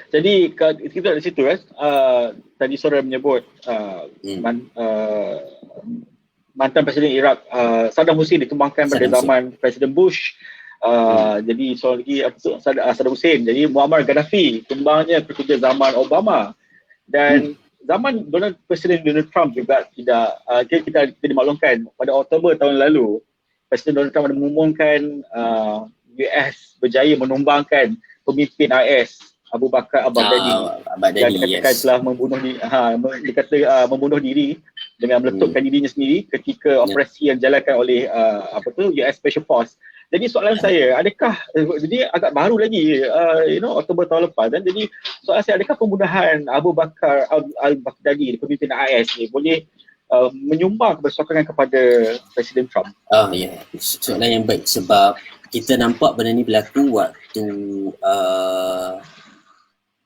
Jadi kita di situ tadi saudara menyebut mantan Presiden Iraq Saddam Hussein ditumbangkan pada zaman Presiden Bush. Jadi soal lagi Saddam Hussein. Jadi Muammar Gaddafi tumbangnya ketika zaman Obama, dan zaman Presiden Donald Trump juga tidak kita dimaklumkan pada Oktober tahun lalu Presiden Donald Trump ada mengumumkan US berjaya menumbangkan pemimpin IS Abu Bakar al-Baghdadi yang Baghdadi, dikatakan yes. telah membunuh diri dengan meletupkan dirinya sendiri ketika operasi yang dijalankan oleh US Special Force. Jadi soalan saya, adakah jadi agak baru lagi Oktober tahun lepas, dan jadi soalan saya, adakah pembunuhan Abu Bakar al-Baghdadi, pemimpin IS ni, boleh menyumbang kebersokongan kepada Presiden Trump? Soalan yang baik, sebab kita nampak benda ni berlaku waktu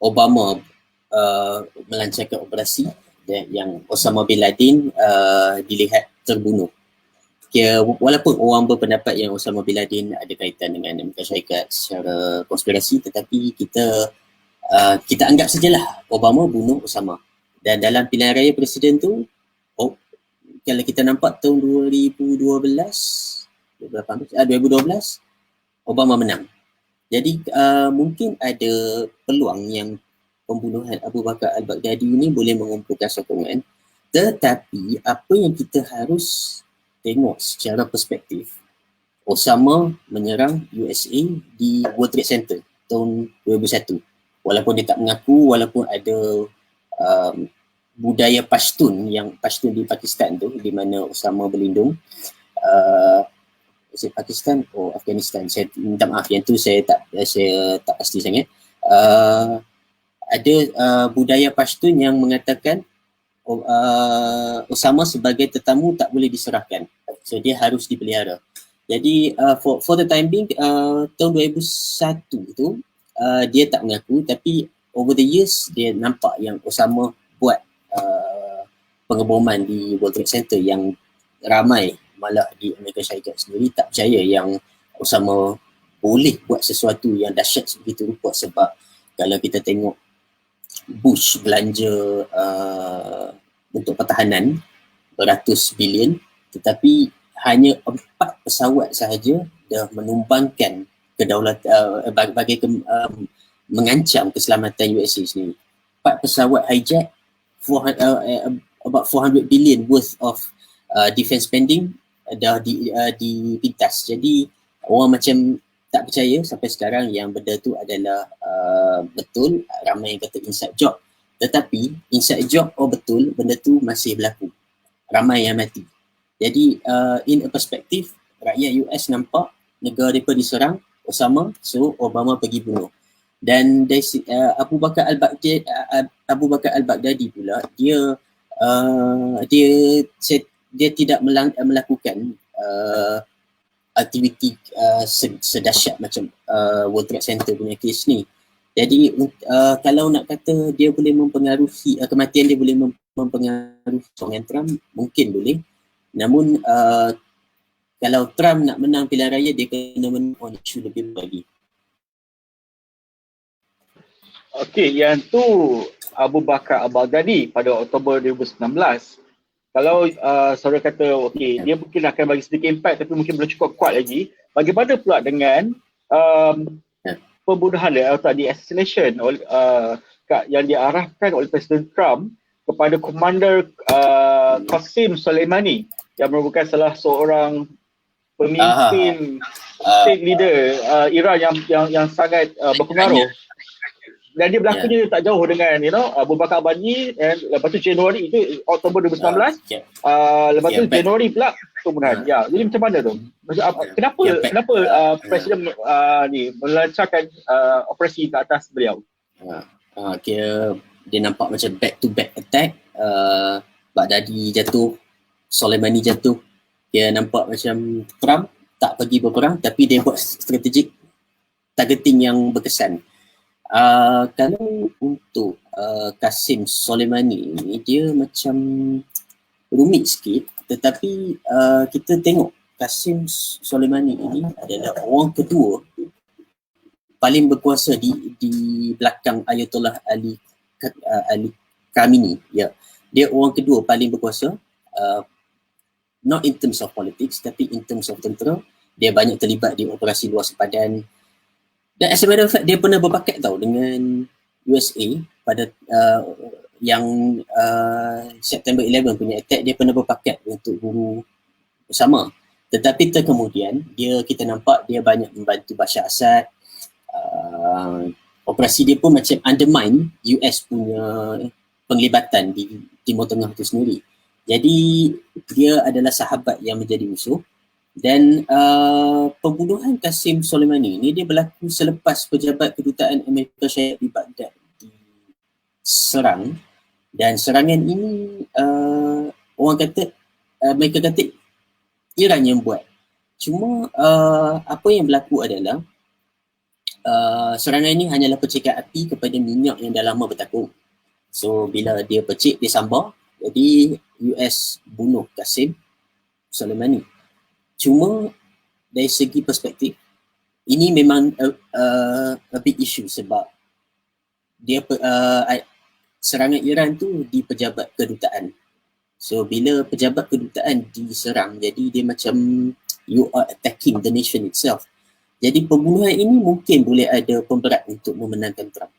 Obama melancarkan operasi yang Osama bin Laden dilihat terbunuh. Walaupun orang berpendapat yang Osama bin Laden ada kaitan dengan Amerika Syarikat secara konspirasi, tetapi kita anggap sajalah Obama bunuh Osama. Dan dalam pilihan raya presiden tu, kalau kita nampak tahun 2012, Obama menang. Jadi mungkin ada peluang yang pembunuhan Abu Bakar al-Baghdadi ini boleh mengumpulkan sokongan, tetapi apa yang kita harus tengok secara perspektif, Osama menyerang USA di World Trade Center tahun 2001. Walaupun dia tak mengaku, walaupun ada budaya Pashtun di Pakistan tu, di mana Osama berlindung. Pakistan atau Afghanistan, saya minta maaf, yang tu saya tak pasti sangat. Ada budaya Pashtun yang mengatakan Osama sebagai tetamu tak boleh diserahkan, so dia harus dipelihara. Jadi for the time being, tahun 2001 tu dia tak mengaku, tapi over the years dia nampak yang Osama buat pengeboman di World Trade Center yang ramai malah di Amerika Syarikat sendiri tak percaya yang Osama boleh buat sesuatu yang dahsyat sebegitu rupa. Sebab kalau kita tengok Bush belanja untuk pertahanan beratus bilion, tetapi hanya 4 pesawat sahaja dah menumbangkan kedaulatan mengancam keselamatan USA sendiri. 4 pesawat hijack, about 400 billion worth of defense spending dah dipintas. Jadi orang macam tak percaya sampai sekarang yang benda tu adalah betul. Ramai yang kata inside job, tetapi inside job betul, benda tu masih berlaku, ramai yang mati. Jadi in a perspective, rakyat US nampak negara mereka diserang Osama, so Obama pergi bunuh. Dan Abu Bakar al-Baghdadi pula, dia tidak melakukan aktiviti sedahsyat macam World Trade Center punya kes ni. Jadi kalau nak kata dia boleh mempengaruhi, kematian dia boleh mempengaruhi sokongan Trump, mungkin boleh. Namun kalau Trump nak menang pilihan raya, dia kena menang on isu lebih lagi. Okey, yang tu Abu Bakar al-Baghdadi pada Oktober 2019. Kalau saudara kata okey, dia mungkin akan bagi sedikit impact tapi mungkin belum cukup kuat lagi. Bagaimana pula dengan pembunuhan atau the assassination yang diarahkan oleh Presiden Trump kepada Komander Qasem Soleimani yang merupakan salah seorang pemimpin state leader Iran yang sangat berpengaruh. Dan dia berlakunya tak jauh dengan Abu Bakar al-Baghdadi, dan lepas tu Januari itu Oktober 2019, lepas tu Januari pula pembunuhan. Jadi macam mana tu? Kenapa Presiden ni melancarkan operasi ke atas beliau? Dia nampak macam back to back attack. Baghdadi jatuh, Soleimani jatuh. Dia nampak macam Trump tak pergi berperang, tapi dia buat strategik targeting yang berkesan. Kalau untuk Qasem Soleimani ni, dia macam rumit sikit, tetapi kita tengok Qasem Soleimani ini adalah orang kedua paling berkuasa di belakang Ayatollah Ali Khamenei. Dia orang kedua paling berkuasa, not in terms of politics, tapi in terms of tentera. Dia banyak terlibat di operasi luar sempadan. Dan as a matter of fact, dia pernah berpakat dengan USA pada yang September 11 punya attack. Dia pernah berpakat untuk bunuh Osama. Tetapi kemudian kita nampak dia banyak membantu Bashar Assad. Operasi dia pun macam undermine US punya penglibatan di Timur Tengah itu sendiri. Jadi dia adalah sahabat yang menjadi musuh. Dan pembunuhan Qasem Soleimani ni dia berlaku selepas pejabat kedutaan Amerika Syarikat di Baghdad diserang. Dan serangan ini orang kata mereka kata Iran yang buat. Cuma apa yang berlaku adalah serangan ini hanyalah percikan api kepada minyak yang dah lama bertakung. So bila dia percik, dia sambar, jadi US bunuh Qasem Soleimani. Cuma dari segi perspektif, ini memang a big issue sebab dia serangan Iran tu di pejabat kedutaan. So bila pejabat kedutaan diserang, jadi dia macam you are attacking the nation itself. Jadi pembunuhan ini mungkin boleh ada pemberat untuk memenangkan Trump.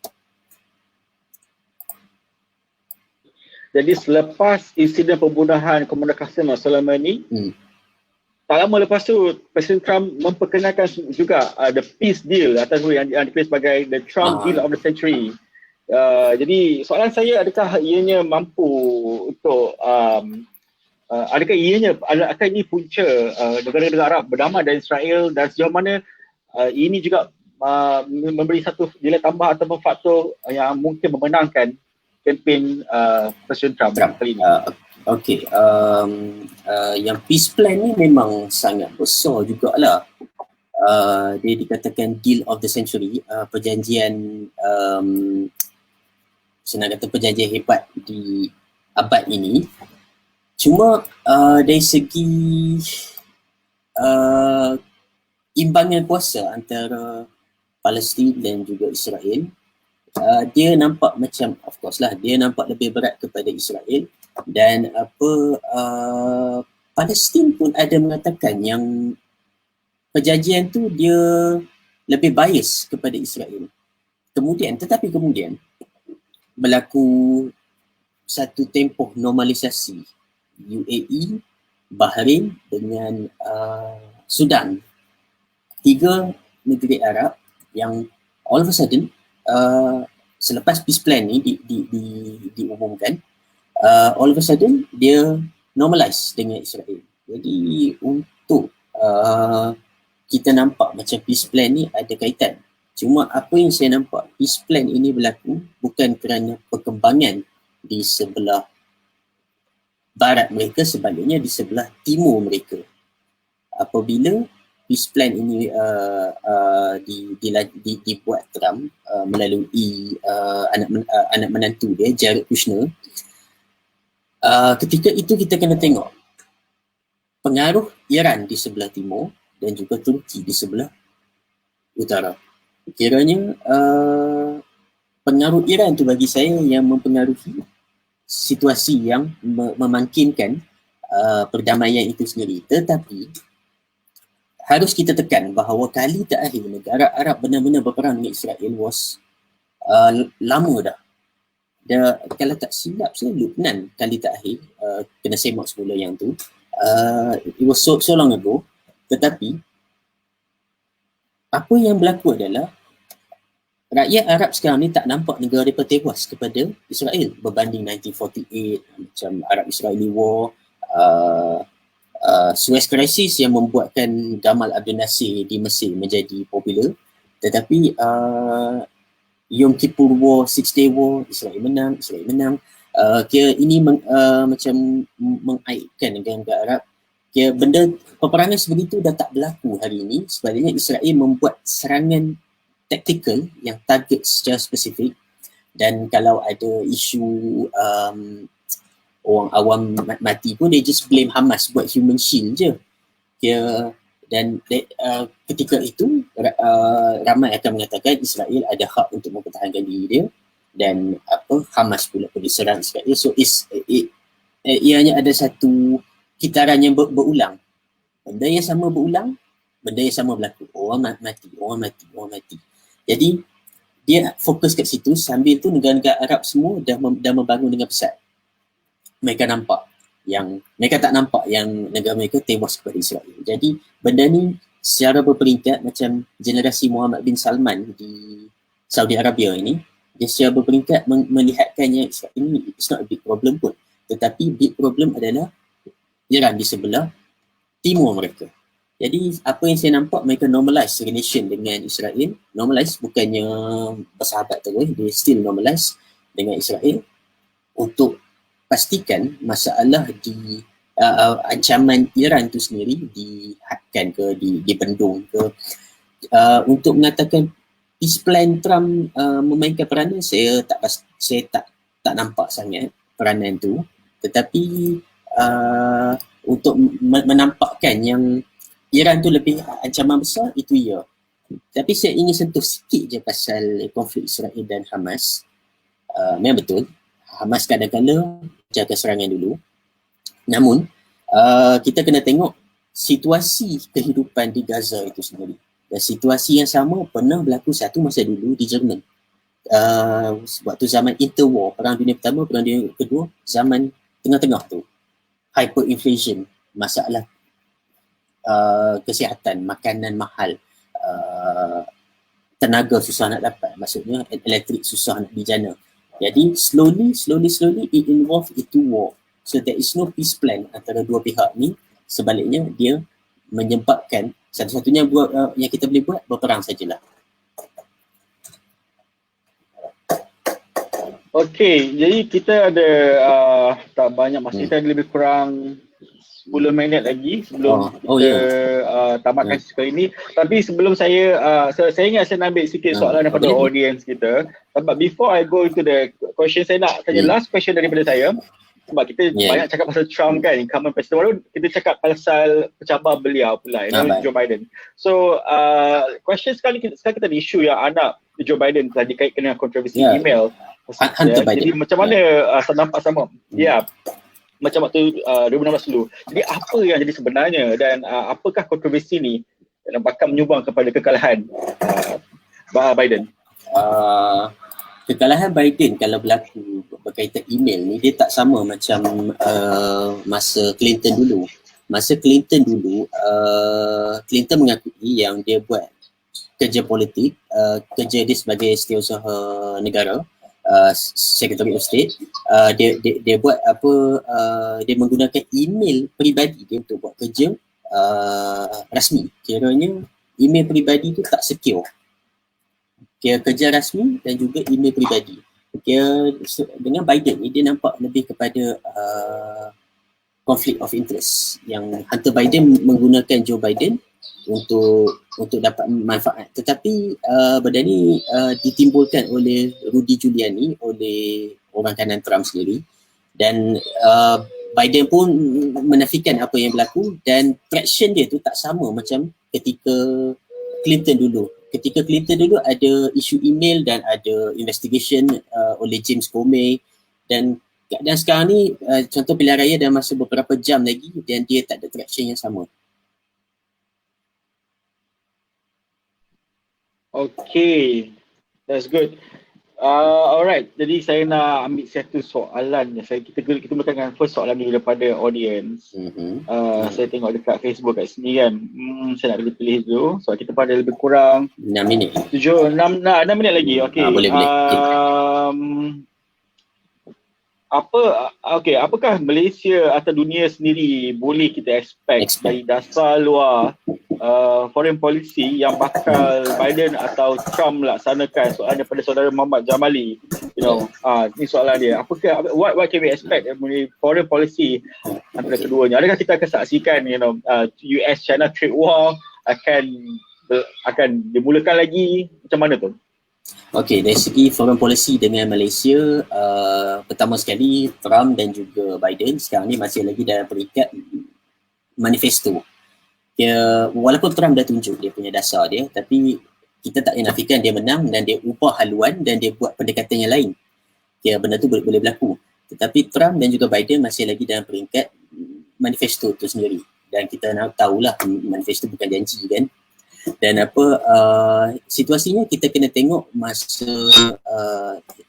Jadi selepas insiden pembunuhan Komandan Qasem Soleimani, tak lama lepas tu Presiden Trump memperkenalkan juga the peace deal ataupun yang ditulis sebagai the Trump deal of the century. Jadi soalan saya, adakah ianya mampu untuk adakah ianya akan ini punca negara-negara Arab berdamai dengan Israel, dan sejauh mana ini juga memberi satu nilai tambah atau faktor yang mungkin memenangkan kempen Presiden Trump kali ini? Okey, yang peace plan ni memang sangat besar jugalah. Dia dikatakan deal of the century, perjanjian senang kata perjanjian hebat di abad ini. Cuma dari segi imbangan kuasa antara Palestin dan juga Israel, dia nampak macam, of course lah, dia nampak lebih berat kepada Israel. Dan Palestin pun ada mengatakan yang perjanjian tu dia lebih bias kepada Israel. Tetapi kemudian berlaku satu tempoh normalisasi UAE, Bahrain dengan Sudan. 3 negeri Arab yang all of a sudden selepas peace plan ni diumumkan, all of a sudden dia normalize dengan Israel. Jadi untuk kita nampak macam peace plan ni ada kaitan. Cuma apa yang saya nampak, peace plan ini berlaku bukan kerana perkembangan di sebelah barat mereka, sebaliknya di sebelah timur mereka. Apabila peace plan ini dibuat Trump melalui anak menantu dia, Jared Kushner, ketika itu kita kena tengok pengaruh Iran di sebelah timur dan juga Turki di sebelah utara. Kiranya pengaruh Iran tu bagi saya yang mempengaruhi situasi yang memungkinkan perdamaian itu sendiri. Tetapi harus kita tekan bahawa kali terakhir negara Arab benar-benar berperang dengan Israel was lama dah. Kalau tak silap saya, Lebanon kali terakhir kena semak semula yang tu. It was so long ago. Tetapi apa yang berlaku adalah rakyat Arab sekarang ni tak nampak negara mereka tewas kepada Israel berbanding 1948, macam Arab-Israeli War, Suez Crisis yang membuatkan Gamal Abdel Nasir di Mesir menjadi popular. Tetapi Yom Kippur War, Six Day War, Israel menang. Kira ini macam mengaitkan negara Arab. Kira benda peperangan sebegitu dah tak berlaku hari ini. Sebaliknya Israel membuat serangan taktikal yang target secara spesifik. Dan kalau ada isu orang awam mati pun, they just blame Hamas buat human shield je. Dan ketika itu ramai akan mengatakan Israel ada hak untuk mempertahankan diri dia, dan Hamas pula diserang Israel. So ianya ada satu kitaran yang berulang. Benda yang sama berulang, benda yang sama berlaku. Orang mati. Jadi dia fokus kat situ, sambil tu negara-negara Arab semua dah membangun dengan pesat. Mereka nampak yang mereka tak nampak yang negara mereka tewas kepada Israel. Jadi benda ni secara berperingkat macam generasi Muhammad bin Salman di Saudi Arabia ini, dia secara berperingkat melihatkannya Israel ini it's not a big problem pun. Tetapi big problem adalah Iran di sebelah timur mereka. Jadi apa yang saya nampak, mereka normalize relation dengan Israel. Normalize bukannya bersahabat terus, dia still normalize dengan Israel untuk pastikan masalah di ancaman Iran tu sendiri dihadkan ke, dibendung ke. Untuk mengatakan peace plan Trump memainkan peranan, saya tak nampak sangat peranan tu. Tetapi untuk menampakkan yang Iran tu lebih ancaman besar, itu ya. Tapi saya ingin sentuh sikit je pasal konflik Israel dan Hamas. Memang betul, Hamas kadang-kadang jaga serangan dulu. Namun, kita kena tengok situasi kehidupan di Gaza itu sendiri. Dan situasi yang sama pernah berlaku satu masa dulu di Jerman. Waktu zaman interwar, Perang Dunia Pertama, Perang Dunia Kedua, zaman tengah-tengah tu. Hyperinflation, masalah kesihatan, makanan mahal, tenaga susah nak dapat, maksudnya elektrik susah nak dijana. Jadi slowly it involve into war. So there is no peace plan antara dua pihak ni. Sebaliknya dia menyebabkan satu-satunya yang kita boleh buat berperang sajalah. Okey, jadi kita ada tak banyak masa, kita ada lebih kurang 10 minit lagi sebelum tamatkan sesi kali ini. Tapi sebelum saya ingat saya nak ambil sikit soalan daripada audience kita. But before I go into the question, saya nak tanya last question daripada saya. Sebab kita banyak cakap pasal Trump kan, incumbent president, baru kita cakap pasal pencabar beliau pula, Joe Biden. So question sekarang kita ada isu yang anak Joe Biden telah dikaitkan dengan kontroversi email. Hunter Biden. Jadi macam mana nampak sama? Macam waktu 2016 dulu. Jadi apa yang jadi sebenarnya dan apakah kontroversi ni yang bakal menyumbang kepada kekalahan Biden? Kekalahan Biden kalau berlaku berkaitan email ni, dia tak sama macam masa Clinton dulu. Masa Clinton dulu, Clinton mengakui yang dia buat kerja politik, kerja dia sebagai setiausaha negara, Secretary of State. Dia buat apa, dia menggunakan email peribadi dia untuk buat kerja rasmi. Kiranya email peribadi tu tak secure. Kira kerja rasmi dan juga email peribadi. Kira dengan Biden ni dia nampak lebih kepada conflict of interest, yang Hunter Biden menggunakan Joe Biden untuk dapat manfaat. Tetapi benda ni ditimbulkan oleh Rudy Giuliani, oleh orang kanan Trump sendiri, dan Biden pun menafikan apa yang berlaku, dan traction dia tu tak sama macam ketika Clinton dulu. Ketika Clinton dulu ada isu email dan ada investigation oleh James Comey, dan sekarang ni contoh pilihan raya dalam masa beberapa jam lagi dan dia tak ada traction yang sama. Okay, that's good. Alright, jadi saya nak ambil satu soalan. Kita mulakan first soalan ni daripada audience. Saya tengok dekat Facebook kat sini kan. Saya nak pilih dulu. So kita pada lebih kurang 6 minit. 6 minit lagi. Okay. Boleh. Apakah Malaysia atau dunia sendiri boleh kita expect dari dasar luar foreign policy yang bakal Biden atau Trump laksanakan? Soalan daripada saudara Muhammad Jamali. Ni soalan dia. Apakah what can we expect dari foreign policy antara keduanya? Adakah kita akan saksikan US China trade war akan dimulakan lagi? Macam mana tu? Okey, dari segi foreign policy dengan Malaysia, pertama sekali Trump dan juga Biden sekarang ni masih lagi dalam peringkat manifesto. Walaupun Trump dah tunjuk dia punya dasar dia, tapi kita tak nafikan dia menang dan dia ubah haluan dan dia buat pendekatan yang lain. Benda tu boleh berlaku. Tetapi Trump dan juga Biden masih lagi dalam peringkat manifesto tu sendiri. Dan kita tahulah manifesto bukan janji kan. Dan situasinya kita kena tengok masa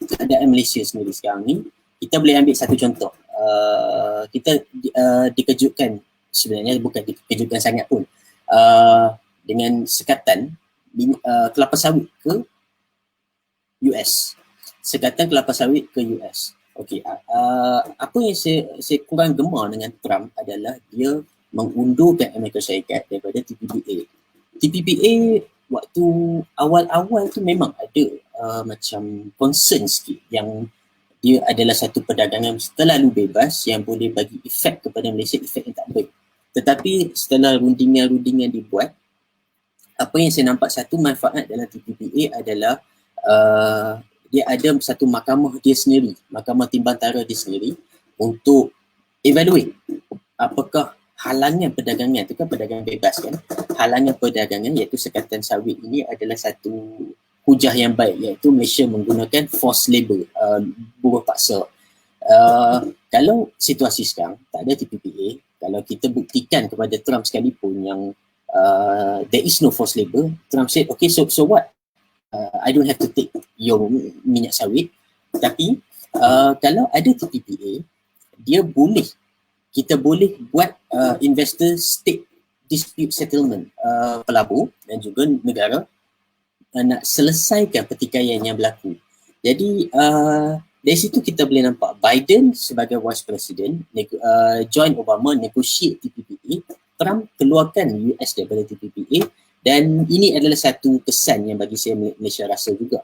keadaan Malaysia sendiri sekarang ni. Kita boleh ambil satu contoh. kita dikejutkan, sebenarnya bukan dikejutkan sangat pun, dengan sekatan kelapa sawit ke US. Sekatan kelapa sawit ke US. Okey, apa yang saya kurang gemar dengan Trump adalah dia mengundurkan Amerika Syarikat daripada TPPA. TPPA waktu awal-awal tu memang ada macam concern sikit yang dia adalah satu perdagangan terlalu bebas yang boleh bagi efek kepada Malaysia, efek yang tak baik. Tetapi setelah rundingan-rundingan dibuat, apa yang saya nampak satu manfaat dalam TPPA adalah dia ada satu mahkamah dia sendiri, mahkamah timbantara dia sendiri untuk evaluate apakah halangan perdagangan, itu kan perdagangan bebas kan, halangan perdagangan iaitu sekatan sawit ini adalah satu hujah yang baik, iaitu Malaysia menggunakan forced labour, buruh paksa. Kalau situasi sekarang tak ada TPPA, kalau kita buktikan kepada Trump sekalipun yang there is no forced labour, Trump said okay, so what, I don't have to take your minyak sawit. Tapi kalau ada TPPA, kita boleh buat investor state dispute settlement, pelabur dan juga negara nak selesaikan pertikaian yang berlaku. Jadi dari situ kita boleh nampak Biden sebagai vice president join Obama negotiate TPPA, Trump keluarkan US daripada TPPA, dan ini adalah satu kesan yang bagi saya Malaysia rasa juga.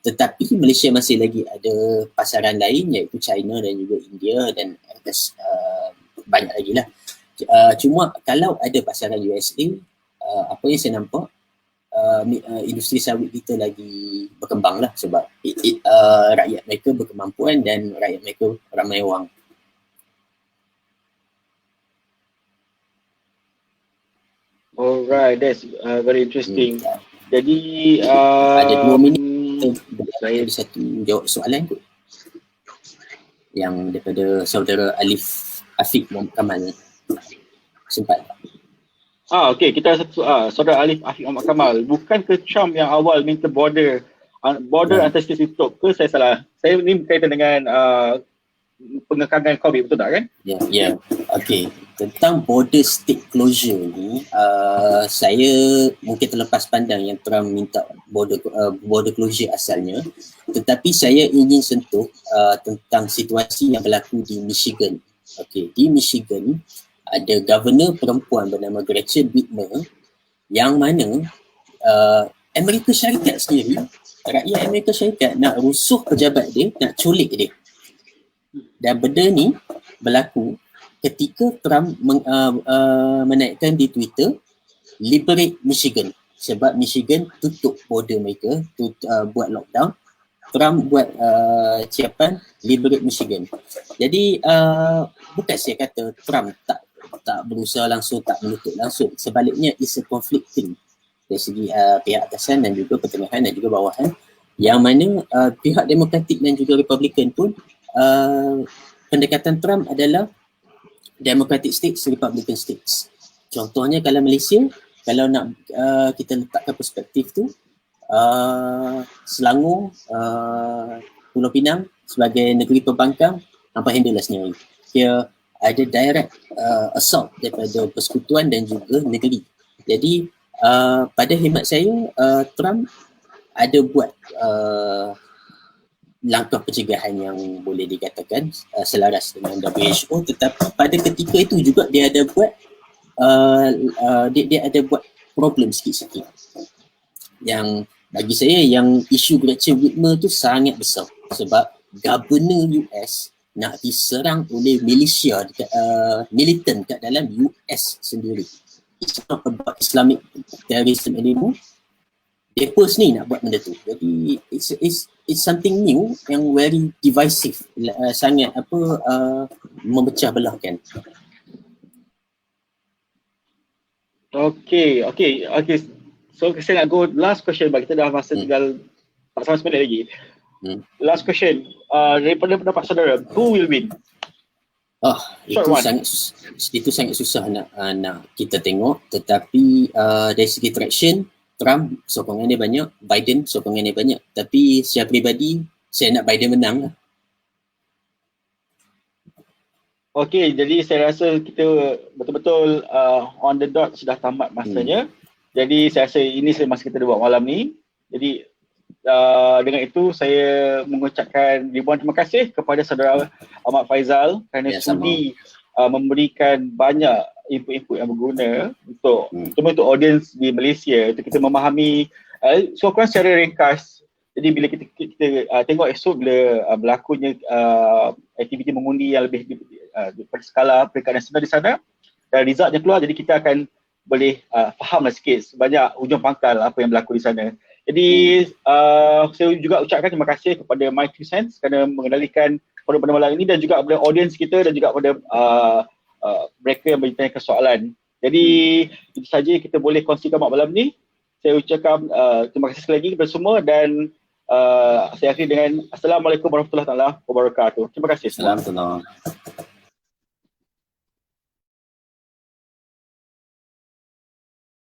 Tetapi Malaysia masih lagi ada pasaran lain iaitu China dan juga India dan banyak lagi lah. Cuma kalau ada pasaran USA, apa yang saya nampak industri sawit kita lagi berkembang lah sebab rakyat mereka berkemampuan dan rakyat mereka ramai wang. Alright, that's very interesting. Jadi ada 2 minit saya ada satu jawab soalan tu yang daripada saudara Afiq Muhammad Kamal. Sempat tak? Okey, kita ada satu saudara Afiq Muhammad Kamal. Bukankah Trump yang awal minta border antar state ditutup ke? Saya salah. Saya ni berkaitan dengan pengekangan COVID, betul tak kan? Ya. Okey. Tentang border state closure ni, saya mungkin terlepas pandang yang Trump minta border closure asalnya, tetapi saya ingin sentuh tentang situasi yang berlaku di Michigan. Okey, di Michigan ada governor perempuan bernama Gretchen Whitmer yang mana Amerika Syarikat sendiri, rakyat Amerika Syarikat nak rusuh pejabat dia, nak culik dia. Dan benda ni berlaku ketika Trump menaikkan di Twitter liberate Michigan, sebab Michigan tutup border mereka, buat lockdown. Trump buat ciapan liberate Michigan. Jadi bukan saya kata Trump tak berusaha langsung, tak menutup langsung. Sebaliknya it's a conflicting dari segi pihak atasan dan juga pertengahan dan juga bawahan, yang mana pihak Demokratik dan juga Republican pun pendekatan Trump adalah Democratic States, Republican States. Contohnya kalau Malaysia, kalau nak kita letakkan perspektif tu, Selangor, Pulau Pinang sebagai negeri pembangkang, hampa handle lah sendiri. Dia ada direct assault daripada persekutuan dan juga negeri. Jadi pada khidmat saya, Trump ada buat langkah pencegahan yang boleh dikatakan selaras dengan WHO, tetapi pada ketika itu juga dia ada buat dia ada buat problem sikit-sikit yang bagi saya yang isu Gretchen Whitmer tu sangat besar, sebab governor US nak diserang oleh militia dekat, militan kat dalam US sendiri. It's not about Islamic terrorism anymore. Mereka ni nak buat benda tu. Jadi it's something new yang very divisive, sangat memecah belahkan. Okay. So saya nak go last question, bagi kita dah masa tinggal tak sampai 9 minit lagi. Last question, daripada pendapat saudara, who will win? Itu sangat susah nak kita tengok, tetapi dari segi traction, Trump sokongan dia banyak, Biden sokongan dia banyak, tapi secara peribadi saya nak Biden menang lah. Okey, jadi saya rasa kita betul-betul on the dot sudah tamat masanya. Jadi saya rasa ini masa kita buat malam ni. Jadi dengan itu saya mengucapkan ribuan terima kasih kepada saudara Ahmad Faizal kerana sudi memberikan banyak input-input yang berguna untuk terutama untuk audiens di Malaysia, untuk kita memahami soalan secara ringkas. Jadi bila kita tengok esok bila berlakunya aktiviti mengundi yang lebih daripada skala peringkat nasional di sana dan resultnya keluar, jadi kita akan boleh fahamlah sikit sebanyak hujung pangkal apa yang berlaku di sana. Jadi saya juga ucapkan terima kasih kepada My 2 Cents kerana mengendalikan pada malam ini dan juga kepada audiens kita dan juga kepada mereka yang bertanya soalan. Jadi itu saja kita boleh kongsikan malam ni. Saya ucapkan terima kasih sekali lagi kepada semua dan saya akhiri dengan Assalamualaikum warahmatullahi wabarakatuh. Terima kasih. Assalamualaikum.